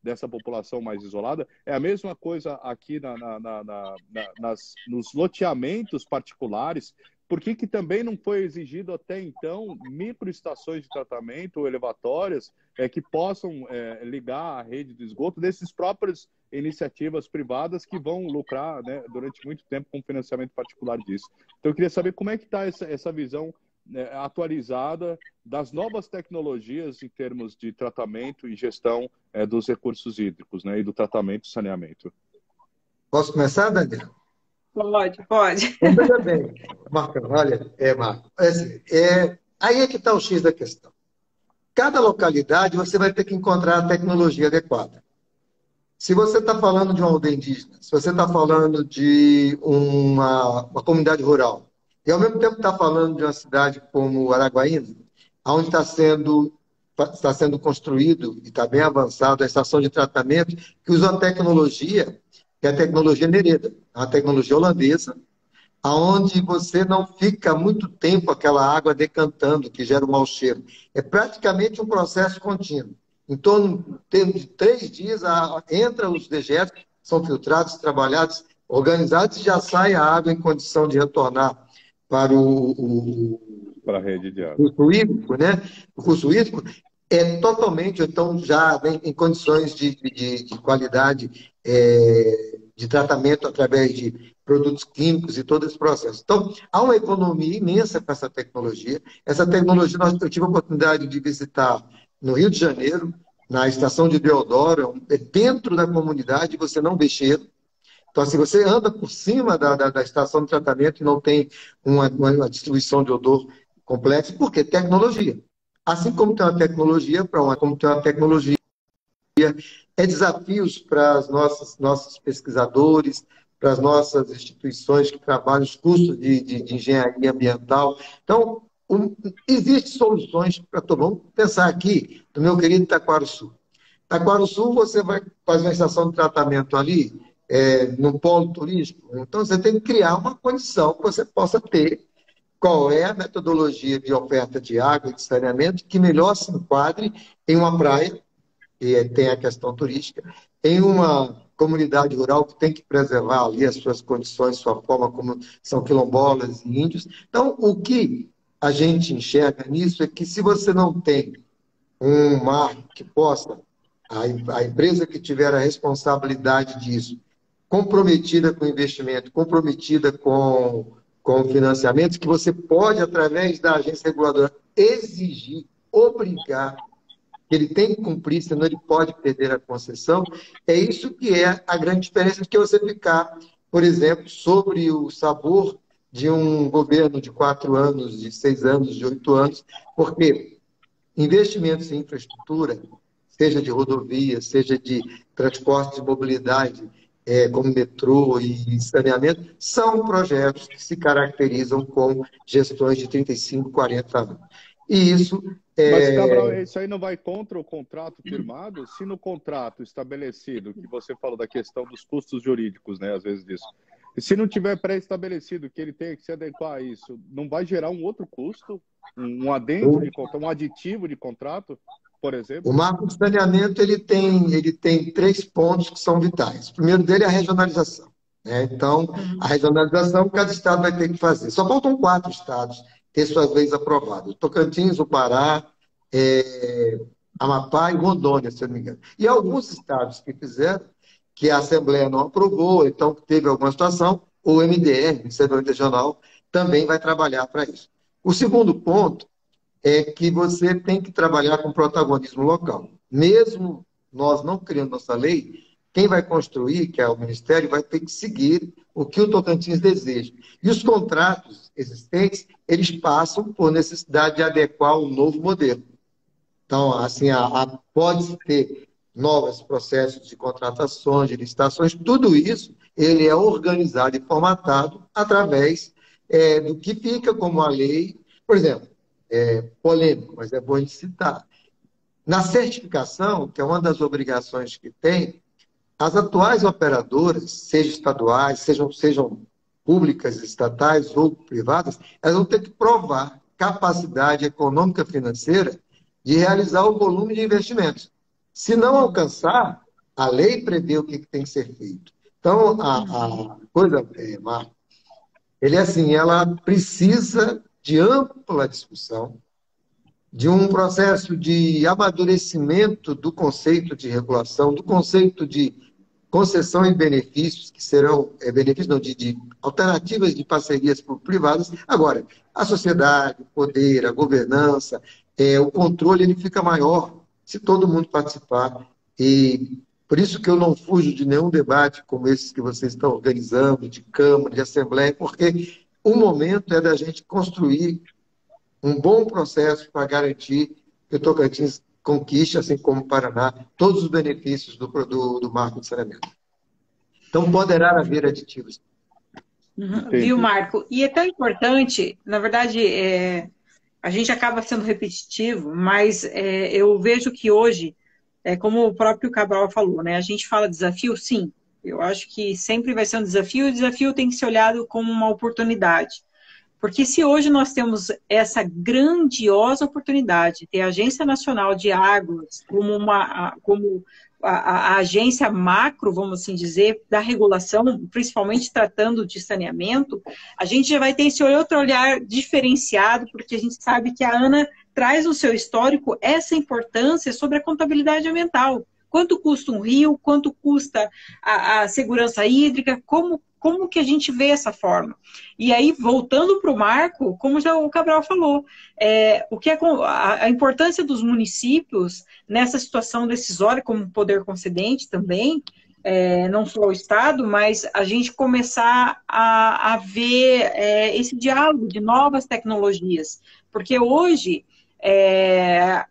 dessa população mais isolada? É a mesma coisa aqui nos loteamentos particulares. Por que também não foi exigido até então microestações de tratamento ou elevatórias que possam ligar a rede de esgoto desses próprios iniciativas privadas que vão lucrar, né, durante muito tempo com financiamento particular disso. Então, eu queria saber como é que está essa visão, né, atualizada das novas tecnologias em termos de tratamento e gestão dos recursos hídricos, né, e do tratamento e saneamento. Posso começar, Daniel? Pode, pode. Então, veja bem, Marco, olha, Marco, aí é que está o X da questão. Cada localidade você vai ter que encontrar a tecnologia adequada. Se você está falando de uma aldeia indígena, se você está falando de uma comunidade rural, e ao mesmo tempo está falando de uma cidade como Araguaína, onde está sendo construído e está bem avançado a estação de tratamento que usa a tecnologia, que é a tecnologia Nereda, a tecnologia holandesa, aonde você não fica muito tempo aquela água decantando, que gera um mau cheiro. É praticamente um processo contínuo. Em torno de 3 dias, entra os dejetos, são filtrados, trabalhados, organizados, e já sai a água em condição de retornar para para a rede de água. O curso hídrico, né? O curso hídrico é totalmente, então, já em condições de qualidade de tratamento através de produtos químicos e todo esse processo. Então, há uma economia imensa com essa tecnologia. Essa tecnologia, eu tive a oportunidade de visitar no Rio de Janeiro, na estação de Deodoro, dentro da comunidade, você não vê cheiro. Então, assim, você anda por cima da estação de tratamento e não tem uma distribuição de odor complexa, porque tecnologia. Assim como tem uma tecnologia como tem uma tecnologia, desafios para os nossos pesquisadores, para as nossas instituições que trabalham os cursos de engenharia ambiental. Então, existem soluções para todo mundo. Vamos pensar aqui no meu querido Taquarussu. Taquarussu, você vai fazer uma estação de tratamento ali, no polo turístico. Então, você tem que criar uma condição que você possa ter qual é a metodologia de oferta de água e de saneamento que melhor se enquadre em uma praia, e tem a questão turística, em uma comunidade rural que tem que preservar ali as suas condições, sua forma como são quilombolas e índios. Então, o que a gente enxerga nisso é que se você não tem um marco que possa, a empresa que tiver a responsabilidade disso, comprometida com o investimento, comprometida com financiamentos, que você pode, através da agência reguladora, exigir, obrigar, que ele tem que cumprir, senão ele pode perder a concessão. É isso que é a grande diferença de que você ficar, por exemplo, sobre o sabor de um governo de 4 anos, de 6 anos, de 8 anos, porque investimentos em infraestrutura, seja de rodovia, seja de transporte de mobilidade, como metrô e saneamento, são projetos que se caracterizam com gestões de 35, 40 anos. E isso Mas, Cabral, isso aí não vai contra o contrato firmado? Se no contrato estabelecido, que você falou da questão dos custos jurídicos, né, às vezes disso, e se não tiver pré-estabelecido que ele tem que se adequar a isso, não vai gerar um outro custo? Um adendo de contrato, um aditivo de contrato, por exemplo? O marco de saneamento ele tem 3 pontos que são vitais. O primeiro dele é a regionalização, né? Então, a regionalização cada estado vai ter que fazer. Só faltam 4 estados ter suas leis aprovadas. Tocantins, o Pará, Amapá e Rondônia, se eu não me engano. E alguns estados que fizeram, que a Assembleia não aprovou, então teve alguma situação, o MDR, o Ministério Regional, também vai trabalhar para isso. O segundo ponto é que você tem que trabalhar com protagonismo local. Mesmo nós não criando nossa lei, quem vai construir, que é o Ministério, vai ter que seguir o que o Tocantins deseja. E os contratos existentes, eles passam por necessidade de adequar um novo modelo. Então, assim, pode ter novos processos de contratações, de licitações, tudo isso ele é organizado e formatado através do que fica como a lei. Por exemplo, polêmico, mas é bom de citar. Na certificação, que é uma das obrigações que tem, as atuais operadoras, sejam estaduais, sejam públicas, estatais ou privadas, elas vão ter que provar capacidade econômica financeira de realizar o volume de investimentos. Se não alcançar, a lei prevê o que tem que ser feito. Então, a coisa, Marco, ele é assim, ela precisa de ampla discussão, de um processo de amadurecimento do conceito de regulação, do conceito de concessão e benefícios, que serão benefícios não, de alternativas de parcerias privadas. Agora, a sociedade, o poder, a governança, o controle, ele fica maior se todo mundo participar. E por isso que eu não fujo de nenhum debate como esses que vocês estão organizando, de Câmara, de Assembleia, porque o momento é da gente construir um bom processo para garantir que o Tocantins conquiste, assim como o Paraná, todos os benefícios do marco de saneamento. Então, poderá haver aditivos. Viu, Marco? E é tão importante, na verdade, a gente acaba sendo repetitivo, mas eu vejo que hoje, como o próprio Cabral falou, né? A gente fala desafio, sim. Eu acho que sempre vai ser um desafio, e o desafio tem que ser olhado como uma oportunidade. Porque se hoje nós temos essa grandiosa oportunidade de ter a Agência Nacional de Águas como a agência macro, vamos assim dizer, da regulação, principalmente tratando de saneamento, a gente já vai ter esse outro olhar diferenciado, porque a gente sabe que a Ana traz no seu histórico essa importância sobre a contabilidade ambiental. Quanto custa um rio, quanto custa a segurança hídrica, como que a gente vê essa forma? E aí, voltando para o Marco, como já o Cabral falou, a importância dos municípios nessa situação decisória, como poder concedente também, não só o Estado, mas a gente começar a ver esse diálogo de novas tecnologias. Porque hoje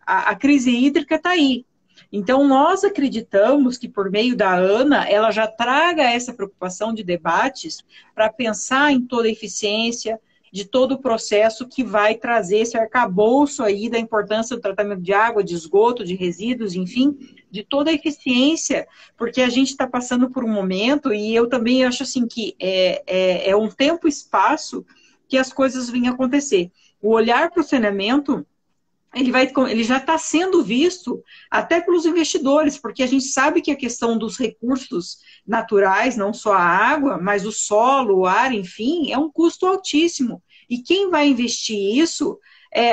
a crise hídrica está aí. Então, nós acreditamos que, por meio da Ana, ela já traga essa preocupação de debates para pensar em toda a eficiência, de todo o processo que vai trazer esse arcabouço aí da importância do tratamento de água, de esgoto, de resíduos, enfim, de toda a eficiência, porque a gente está passando por um momento, e eu também acho assim que é um tempo e espaço que as coisas vêm acontecer. O olhar para o saneamento ele já está sendo visto até pelos investidores, porque a gente sabe que a questão dos recursos naturais, não só a água, mas o solo, o ar, enfim, é um custo altíssimo. E quem vai investir isso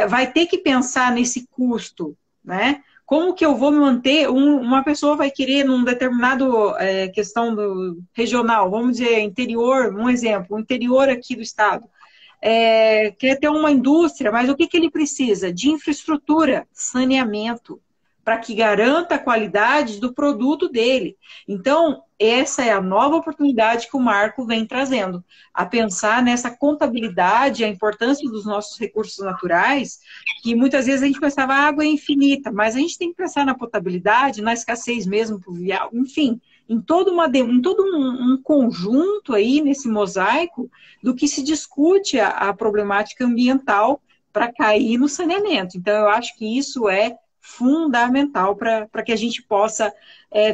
vai ter que pensar nesse custo, né? Como que eu vou me manter? Uma pessoa vai querer num determinado questão regional, vamos dizer, interior, um exemplo, o interior aqui do estado. Quer ter uma indústria, mas o que ele precisa? De infraestrutura, saneamento, para que garanta a qualidade do produto dele. Então, essa é a nova oportunidade que o Marco vem trazendo, a pensar nessa contabilidade, a importância dos nossos recursos naturais, que muitas vezes a gente pensava, a água é infinita, mas a gente tem que pensar na potabilidade, na escassez mesmo pluvial, enfim, em todo um conjunto aí, nesse mosaico, do que se discute a problemática ambiental para cair no saneamento. Então, eu acho que isso é fundamental para que a gente possa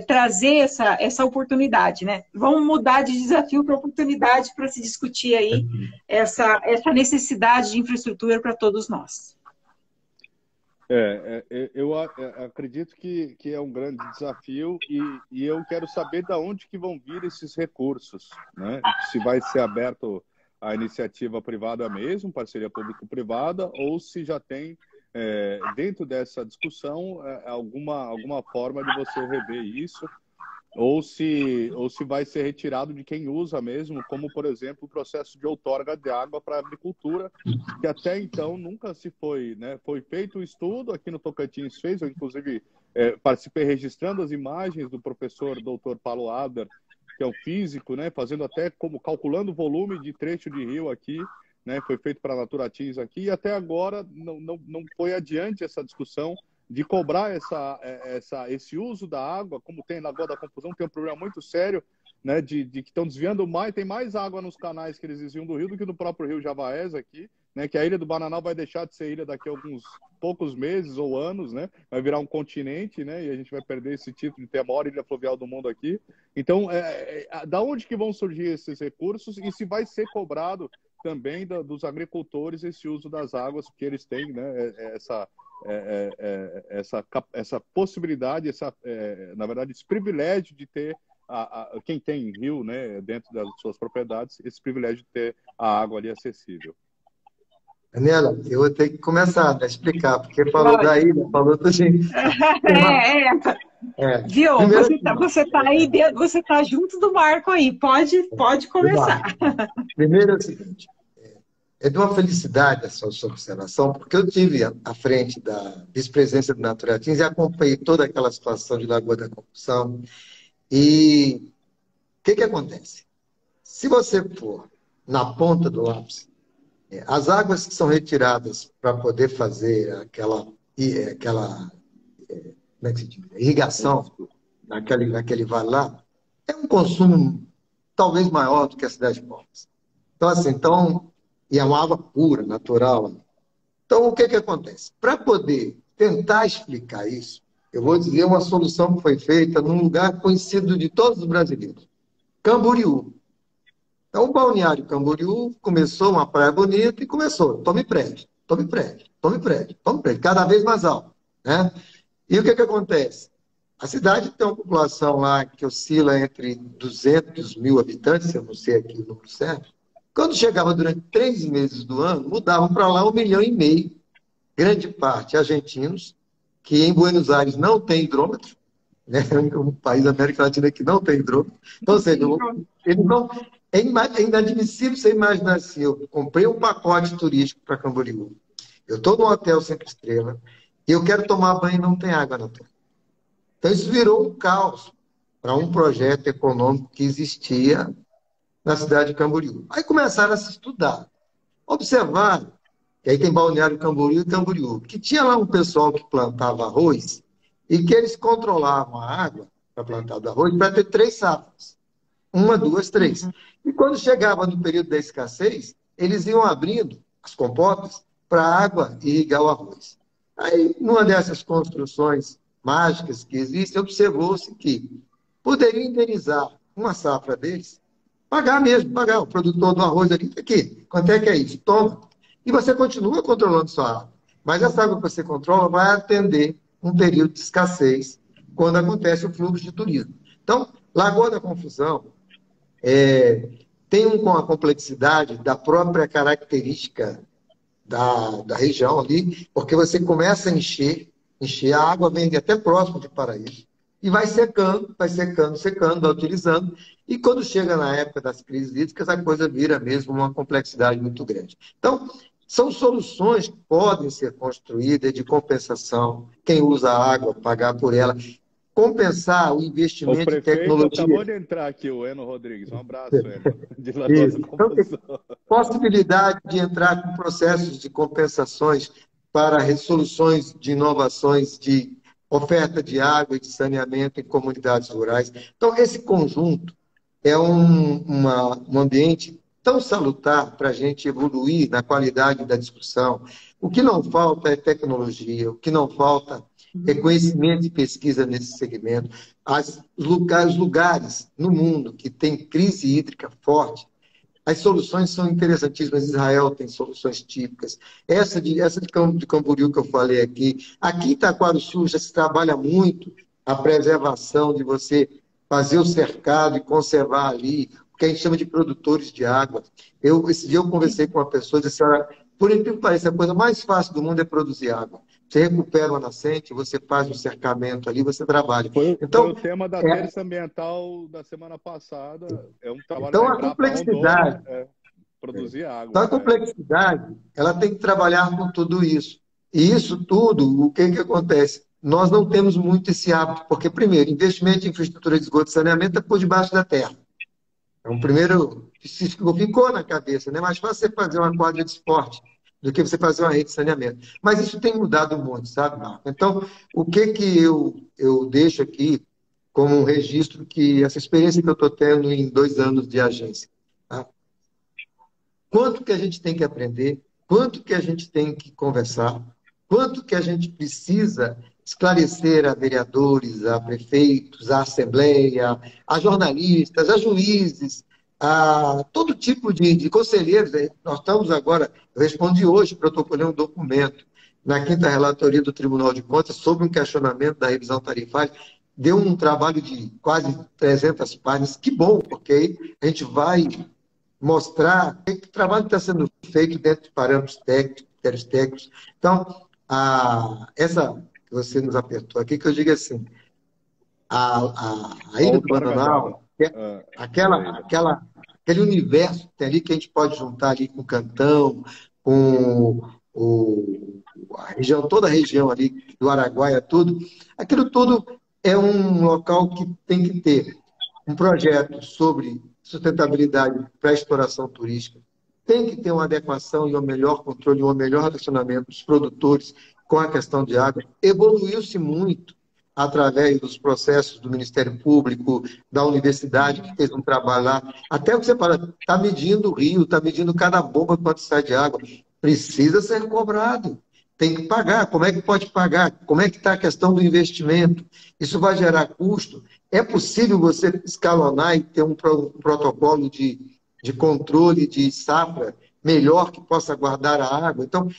trazer essa oportunidade, né? Vamos mudar de desafio para oportunidade para se discutir aí essa necessidade de infraestrutura para todos nós. Eu acredito que é um grande desafio e eu quero saber de onde que vão vir esses recursos, né? Se vai ser aberto a iniciativa privada mesmo, parceria público-privada, ou se já tem dentro dessa discussão alguma forma de você rever isso, ou se vai ser retirado de quem usa mesmo, como, por exemplo, o processo de outorga de água para a agricultura, que até então nunca se foi, né? Foi feito um estudo, aqui no Tocantins fez, eu inclusive participei registrando as imagens do professor Dr. Paulo Adler, que é um físico, né? Fazendo até calculando o volume de trecho de rio aqui, né? Foi feito para a Naturatins aqui, e até agora não foi adiante essa discussão de cobrar esse uso da água, como tem na Lagoa da Confusão, tem um problema muito sério, né, de que estão desviando mais, tem mais água nos canais que eles desviam do rio do que no próprio rio Javaés aqui, né, que a Ilha do Bananal vai deixar de ser ilha daqui a alguns poucos meses ou anos, né, vai virar um continente, né, e a gente vai perder esse título de ter a maior ilha fluvial do mundo aqui. Então, da onde que vão surgir esses recursos e se vai ser cobrado também dos agricultores esse uso das águas que eles têm, né, essa possibilidade, na verdade, esse privilégio de ter quem tem rio, né, dentro das suas propriedades, esse privilégio de ter a água ali acessível. Daniela, eu vou ter que começar a explicar, porque falou da Lógico. ilha, falou do gente. É, é. É, Viu? primeiro, Você tá aí, você tá junto do Marco aí. Pode começar. primeiro é o seguinte, é de uma felicidade essa sua observação, porque eu tive à frente da vice-presidência do Naturatins e acompanhei toda aquela situação de Lagoa da Corrupção. E o que acontece? Se você for na ponta do lápis, as águas que são retiradas para poder fazer aquela como é que se diz? Irrigação naquele vale lá, é um consumo talvez maior do que a cidade de Palmas. Então, assim, e é uma água pura, natural. Então, o que acontece? Para poder tentar explicar isso, eu vou dizer uma solução que foi feita num lugar conhecido de todos os brasileiros, Camboriú. Então, o balneário Camboriú começou uma praia bonita e começou, tome prédio, tome prédio, tome prédio, tome prédio, cada vez mais alto, né? E o que acontece? A cidade tem uma população lá que oscila entre 200 mil habitantes, eu não sei aqui o número certo. Quando chegava durante 3 meses do ano, mudavam para lá 1,5 milhão, grande parte argentinos, que em Buenos Aires não tem hidrômetro, né? Um país da América Latina que não tem hidrômetro. Então, ou seja, ele não, é inadmissível você imaginar assim, eu comprei um pacote turístico para Camboriú, eu estou num hotel 5 estrelas, e eu quero tomar banho e não tem água na torre. Então, isso virou um caos para um projeto econômico que existia na cidade de Camboriú. Aí começaram a se estudar, observar, que aí tem Balneário Camboriú e Camboriú, que tinha lá um pessoal que plantava arroz e que eles controlavam a água para plantar do arroz para ter 3 safras. 1, 2, 3. E quando chegava no período da escassez, eles iam abrindo as comportas para a água irrigar o arroz. Aí, numa dessas construções mágicas que existem, observou-se que poderia indenizar uma safra deles, pagar mesmo, pagar o produtor do arroz ali, aqui, quanto é que é isso? Toma. E você continua controlando sua água. Mas essa água que você controla vai atender um período de escassez, quando acontece o fluxo de turismo. Então, Lagoa da Confusão tem com a complexidade da própria característica da região ali, porque você começa a encher, a água vem até próximo de Paraíso, e vai secando, secando, vai utilizando, e quando chega na época das crises hídricas, a coisa vira mesmo uma complexidade muito grande. Então, são soluções que podem ser construídas de compensação, quem usa a água, pagar por ela, compensar o investimento em tecnologia. Acabou de entrar aqui o Eno Rodrigues. Um abraço, Eno. De Lagoa da Confusão. Então, possibilidade de entrar com processos de compensações para resoluções de inovações de oferta de água e de saneamento em comunidades rurais. Então, esse conjunto é um ambiente tão salutar para a gente evoluir na qualidade da discussão. O que não falta é tecnologia, o que não falta é conhecimento e pesquisa nesse segmento. Os lugares no mundo que tem crise hídrica forte, as soluções são interessantíssimas. Israel tem soluções típicas. Essa de Camboriú que eu falei aqui. Aqui em Itaquaruçu já se trabalha muito a preservação de você fazer o cercado e conservar ali, o que a gente chama de produtores de água. Esse dia eu conversei com uma pessoa e disse, olha, por incrível que pareça, a coisa mais fácil do mundo é produzir água. Você recupera uma nascente, você faz um cercamento ali, você trabalha. Foi o tema da terça ambiental da semana passada. É um trabalho então, a complexidade, produzir água. Então, a complexidade, ela tem que trabalhar com tudo isso. E isso tudo, o que acontece? Nós não temos muito esse hábito, porque, primeiro, investimento em infraestrutura de esgoto e saneamento é por debaixo da terra. É um primeiro... Ficou na cabeça, né? Mais fácil você fazer uma quadra de esporte do que você fazer uma rede de saneamento. Mas isso tem mudado muito, sabe, Marco? Então, o que eu deixo aqui como um registro que essa experiência que eu estou tendo em 2 anos de agência, tá? Quanto que a gente tem que aprender, quanto que a gente tem que conversar, quanto que a gente precisa esclarecer a vereadores, a prefeitos, a assembleia, a jornalistas, a juízes, a todo tipo de conselheiros. Nós estamos agora, eu respondi hoje, protocolei um documento na 5ª relatoria do Tribunal de Contas sobre um questionamento da revisão tarifária. Deu um trabalho de quase 300 páginas. Que bom, porque aí a gente vai mostrar que o trabalho está sendo feito dentro de parâmetros técnicos, critérios técnicos. Então, essa que você nos apertou aqui, que eu digo assim, a Ilha do Bananal, aquele universo que tem ali que a gente pode juntar ali com o Cantão, com toda a região ali do Araguaia, tudo, aquilo tudo é um local que tem que ter um projeto sobre sustentabilidade para a exploração turística, tem que ter uma adequação e um melhor controle, um melhor relacionamento dos produtores com a questão de água. Evoluiu-se muito através dos processos do Ministério Público, da universidade, que fez um trabalho lá. Até o que você fala, está medindo o rio, está medindo cada bomba quanto sai de água. Precisa ser cobrado. Tem que pagar. Como é que pode pagar? Como é que está a questão do investimento? Isso vai gerar custo? É possível você escalonar e ter um protocolo de controle de safra melhor que possa guardar a água? Então,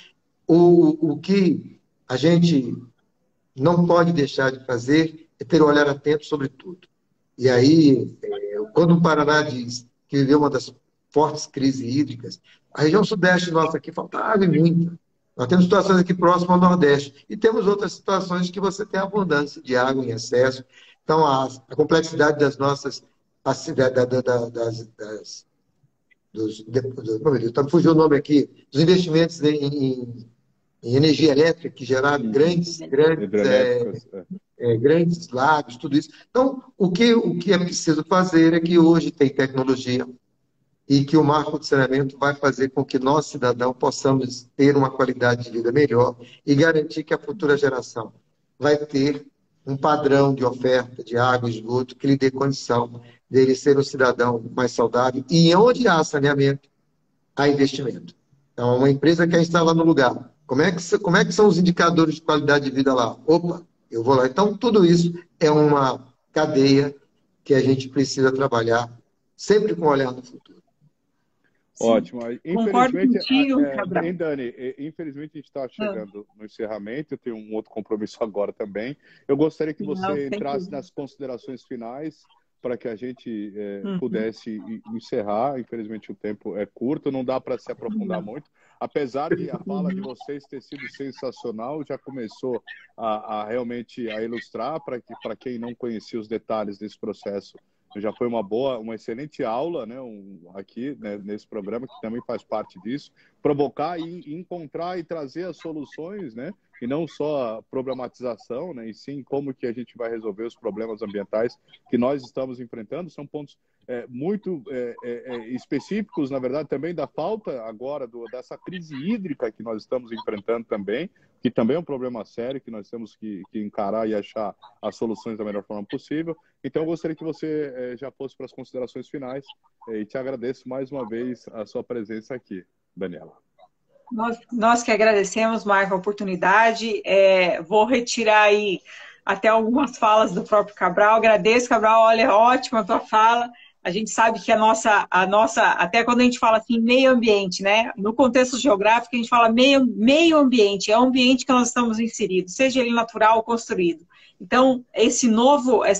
o que a gente não pode deixar de fazer é ter um olhar atento sobre tudo. E aí, quando o Paraná diz que viveu uma das fortes crises hídricas, a região sudeste nossa aqui falta água e muita. Nós temos situações aqui próximas ao Nordeste. E temos outras situações que você tem abundância de água em excesso. Então, a complexidade das nossas... fugiu o nome aqui. Dos investimentos em energia elétrica, que geraram grandes lagos, tudo isso. Então, o que é preciso fazer é que hoje tem tecnologia e que o marco de saneamento vai fazer com que nós, cidadãos, possamos ter uma qualidade de vida melhor e garantir que a futura geração vai ter um padrão de oferta de água e esgoto que lhe dê condição dele ser um cidadão mais saudável. E onde há saneamento, há investimento. Então, uma empresa quer instalar no lugar. Como é que são os indicadores de qualidade de vida lá? Opa, eu vou lá. Então, tudo isso é uma cadeia que a gente precisa trabalhar sempre com um olhar no futuro. Sim. Ótimo. Concordo contigo, Cabral. Dani, infelizmente a gente está chegando no encerramento, eu tenho um outro compromisso agora também. Eu gostaria que você entrasse nas considerações finais para que a gente pudesse encerrar. Infelizmente o tempo é curto, não dá para se aprofundar muito. Apesar de a fala de vocês ter sido sensacional, já começou realmente a ilustrar para quem não conhecia os detalhes desse processo. Já foi uma excelente aula, né, aqui, né, nesse programa, que também faz parte disso, provocar e encontrar e trazer as soluções, né, e não só a problematização, né, e sim como que a gente vai resolver os problemas ambientais que nós estamos enfrentando. São pontos muito específicos, na verdade, também da falta agora dessa crise hídrica que nós estamos enfrentando também, que também é um problema sério, que nós temos que encarar e achar as soluções da melhor forma possível. Então, eu gostaria que você já fosse para as considerações finais e te agradeço mais uma vez a sua presença aqui, Daniela. Nós que agradecemos, Marco, a oportunidade. Vou retirar aí até algumas falas do próprio Cabral. Agradeço, Cabral. Olha, ótima a tua fala. A gente sabe que a nossa, até quando a gente fala assim, meio ambiente, né? No contexto geográfico, a gente fala meio ambiente, é o ambiente que nós estamos inseridos, seja ele natural ou construído. Então, essa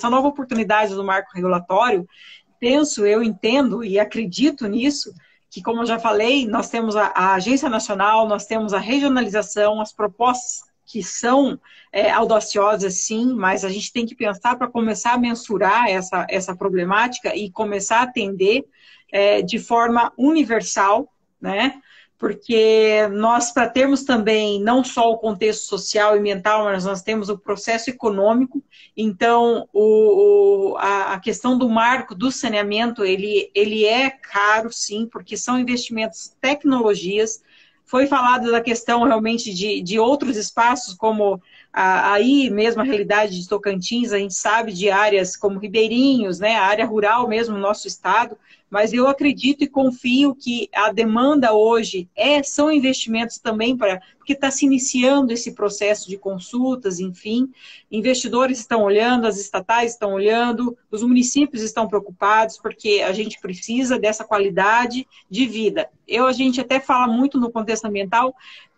nova oportunidade do marco regulatório, eu entendo e acredito nisso, que, como eu já falei, nós temos a Agência Nacional, nós temos a regionalização, as propostas que são audaciosas, sim, mas a gente tem que pensar para começar a mensurar essa problemática e começar a atender de forma universal, né? Porque nós, para termos também não só o contexto social e ambiental, mas nós temos o processo econômico. Então, a questão do marco do saneamento, ele é caro, sim, porque são investimentos, tecnologias. Foi falado da questão realmente de outros espaços, como aí mesmo a realidade de Tocantins, a gente sabe de áreas como Ribeirinhos, né, a área rural mesmo no nosso estado, mas eu acredito e confio que a demanda hoje são investimentos também porque está se iniciando esse processo de consultas, enfim, investidores estão olhando, as estatais estão olhando, os municípios estão preocupados, porque a gente precisa dessa qualidade de vida. A gente até fala muito no contexto ambiental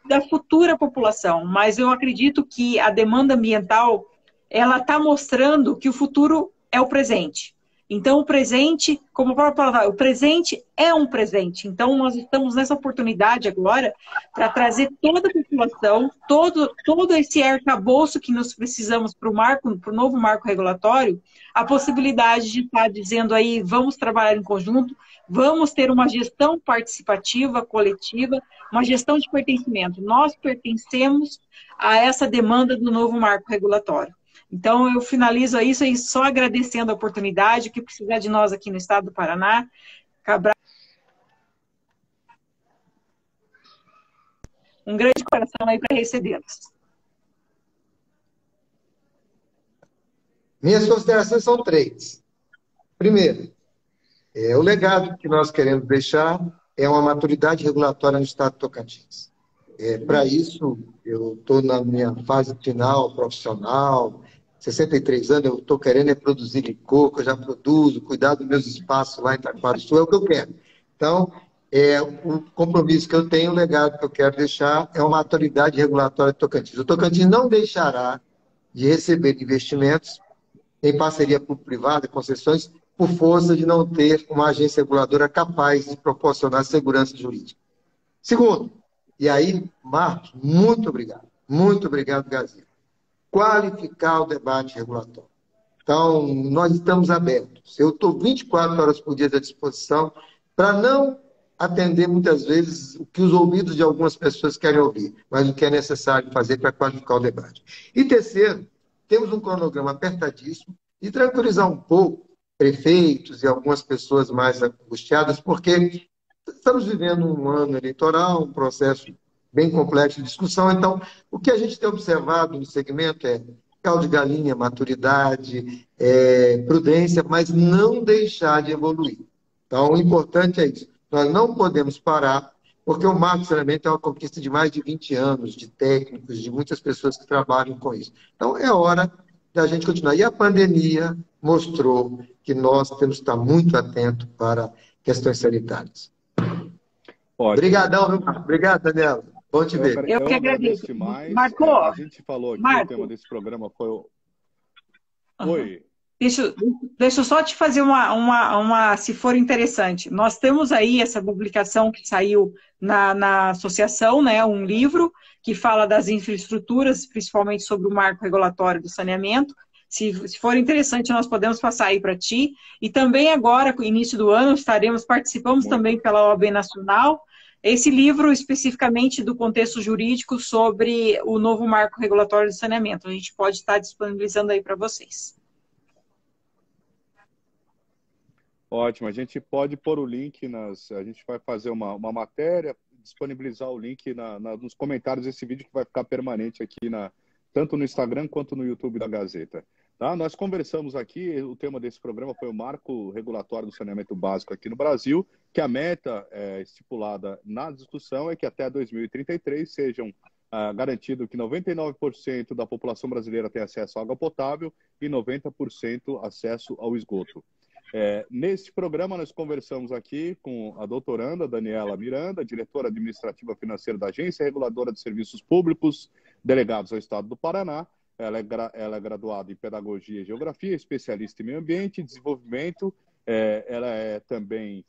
da futura população, mas eu acredito que a demanda ambiental, ela está mostrando que o futuro é o presente. Então, o presente, como a própria palavra, o presente é um presente. Então, nós estamos nessa oportunidade agora para trazer toda a população, todo esse arcabouço que nós precisamos para o novo marco regulatório, a possibilidade de estar dizendo aí, vamos trabalhar em conjunto, vamos ter uma gestão participativa, coletiva, uma gestão de pertencimento. Nós pertencemos a essa demanda do novo marco regulatório. Então, eu finalizo isso aí só agradecendo a oportunidade, que precisar de nós aqui no estado do Paraná. Cabral, um grande coração aí para recebê-los. Minhas considerações são 3. Primeiro, o legado que nós queremos deixar é uma maturidade regulatória no estado de Tocantins. Para isso, eu estou na minha fase final profissional, 63 anos, eu estou querendo produzir licor, que eu já produzo, cuidar dos meus espaços lá em Itaquaruçu, é o que eu quero. Então, o compromisso que eu tenho, o legado que eu quero deixar é uma maturidade regulatória de Tocantins. O Tocantins não deixará de receber investimentos em parceria público-privada, concessões, por força de não ter uma agência reguladora capaz de proporcionar segurança jurídica. Segundo, e aí, Marcos, muito obrigado, Gazeta. Qualificar o debate regulatório. Então, nós estamos abertos. Eu estou 24 horas por dia à disposição para não atender muitas vezes o que os ouvidos de algumas pessoas querem ouvir, mas o que é necessário fazer para qualificar o debate. E terceiro, temos um cronograma apertadíssimo e tranquilizar um pouco prefeitos e algumas pessoas mais angustiadas, porque estamos vivendo um ano eleitoral, um processo bem complexo de discussão. Então, o que a gente tem observado no segmento é caldo de galinha, maturidade, prudência, mas não deixar de evoluir. Então, o importante é isso. Nós não podemos parar, porque o marco de saneamento é uma conquista de mais de 20 anos, de técnicos, de muitas pessoas que trabalham com isso. Então, é hora da gente continuar. E a pandemia mostrou que nós temos que estar muito atentos para questões sanitárias. Obrigadão, viu, Marco? Obrigado, Daniela. Bom te ver. Eu que agradeço demais. Marco, a gente falou aqui, o tema desse programa foi o... Oi. Deixa eu só te fazer se for interessante. Nós temos aí essa publicação que saiu na associação, né, um livro que fala das infraestruturas, principalmente sobre o marco regulatório do saneamento. Se for interessante, nós podemos passar aí para ti. E também agora, no início do ano, participamos também pela OAB Nacional, esse livro especificamente do contexto jurídico sobre o novo marco regulatório do saneamento. A gente pode estar disponibilizando aí para vocês. Ótimo, a gente pode pôr o link, a gente vai fazer uma matéria, disponibilizar o link nos comentários desse vídeo que vai ficar permanente aqui, tanto no Instagram quanto no YouTube da Gazeta. Tá? Nós conversamos aqui, o tema desse programa foi o Marco Regulatório do Saneamento Básico aqui no Brasil, que a meta estipulada na discussão é que até 2033 sejam garantido que 99% da população brasileira tenha acesso à água potável e 90% acesso ao esgoto. Neste programa, nós conversamos aqui com a doutoranda Daniela Miranda, diretora administrativa financeira da Agência Reguladora de Serviços Públicos, delegados ao Estado do Paraná. Ela é graduada em Pedagogia e Geografia, especialista em Meio Ambiente e Desenvolvimento. Ela é também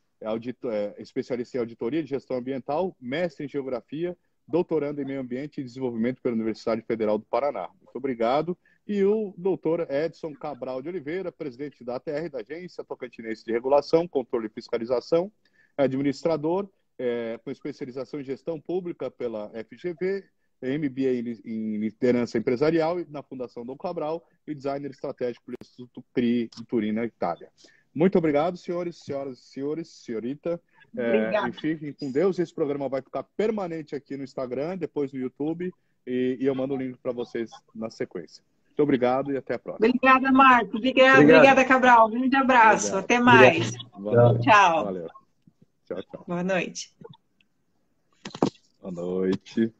especialista em Auditoria de Gestão Ambiental, mestre em Geografia, doutoranda em Meio Ambiente e Desenvolvimento pela Universidade Federal do Paraná. Muito obrigado. E o doutor Edson Cabral de Oliveira, presidente da ATR, da Agência Tocantinense de Regulação, Controle e Fiscalização, administrador, com especialização em Gestão Pública pela FGV, MBA em Liderança Empresarial na Fundação Dom Cabral e designer estratégico pelo Instituto CRI de Turim, na Itália. Muito obrigado, senhores, senhores, senhorita. E fiquem com Deus. Esse programa vai ficar permanente aqui no Instagram, depois no YouTube, e eu mando o link para vocês na sequência. Muito obrigado e até a próxima. Obrigada, Marco. Obrigada, Cabral. Um grande abraço. Obrigado. Até mais. Tchau. Valeu. Tchau, tchau. Boa noite. Boa noite.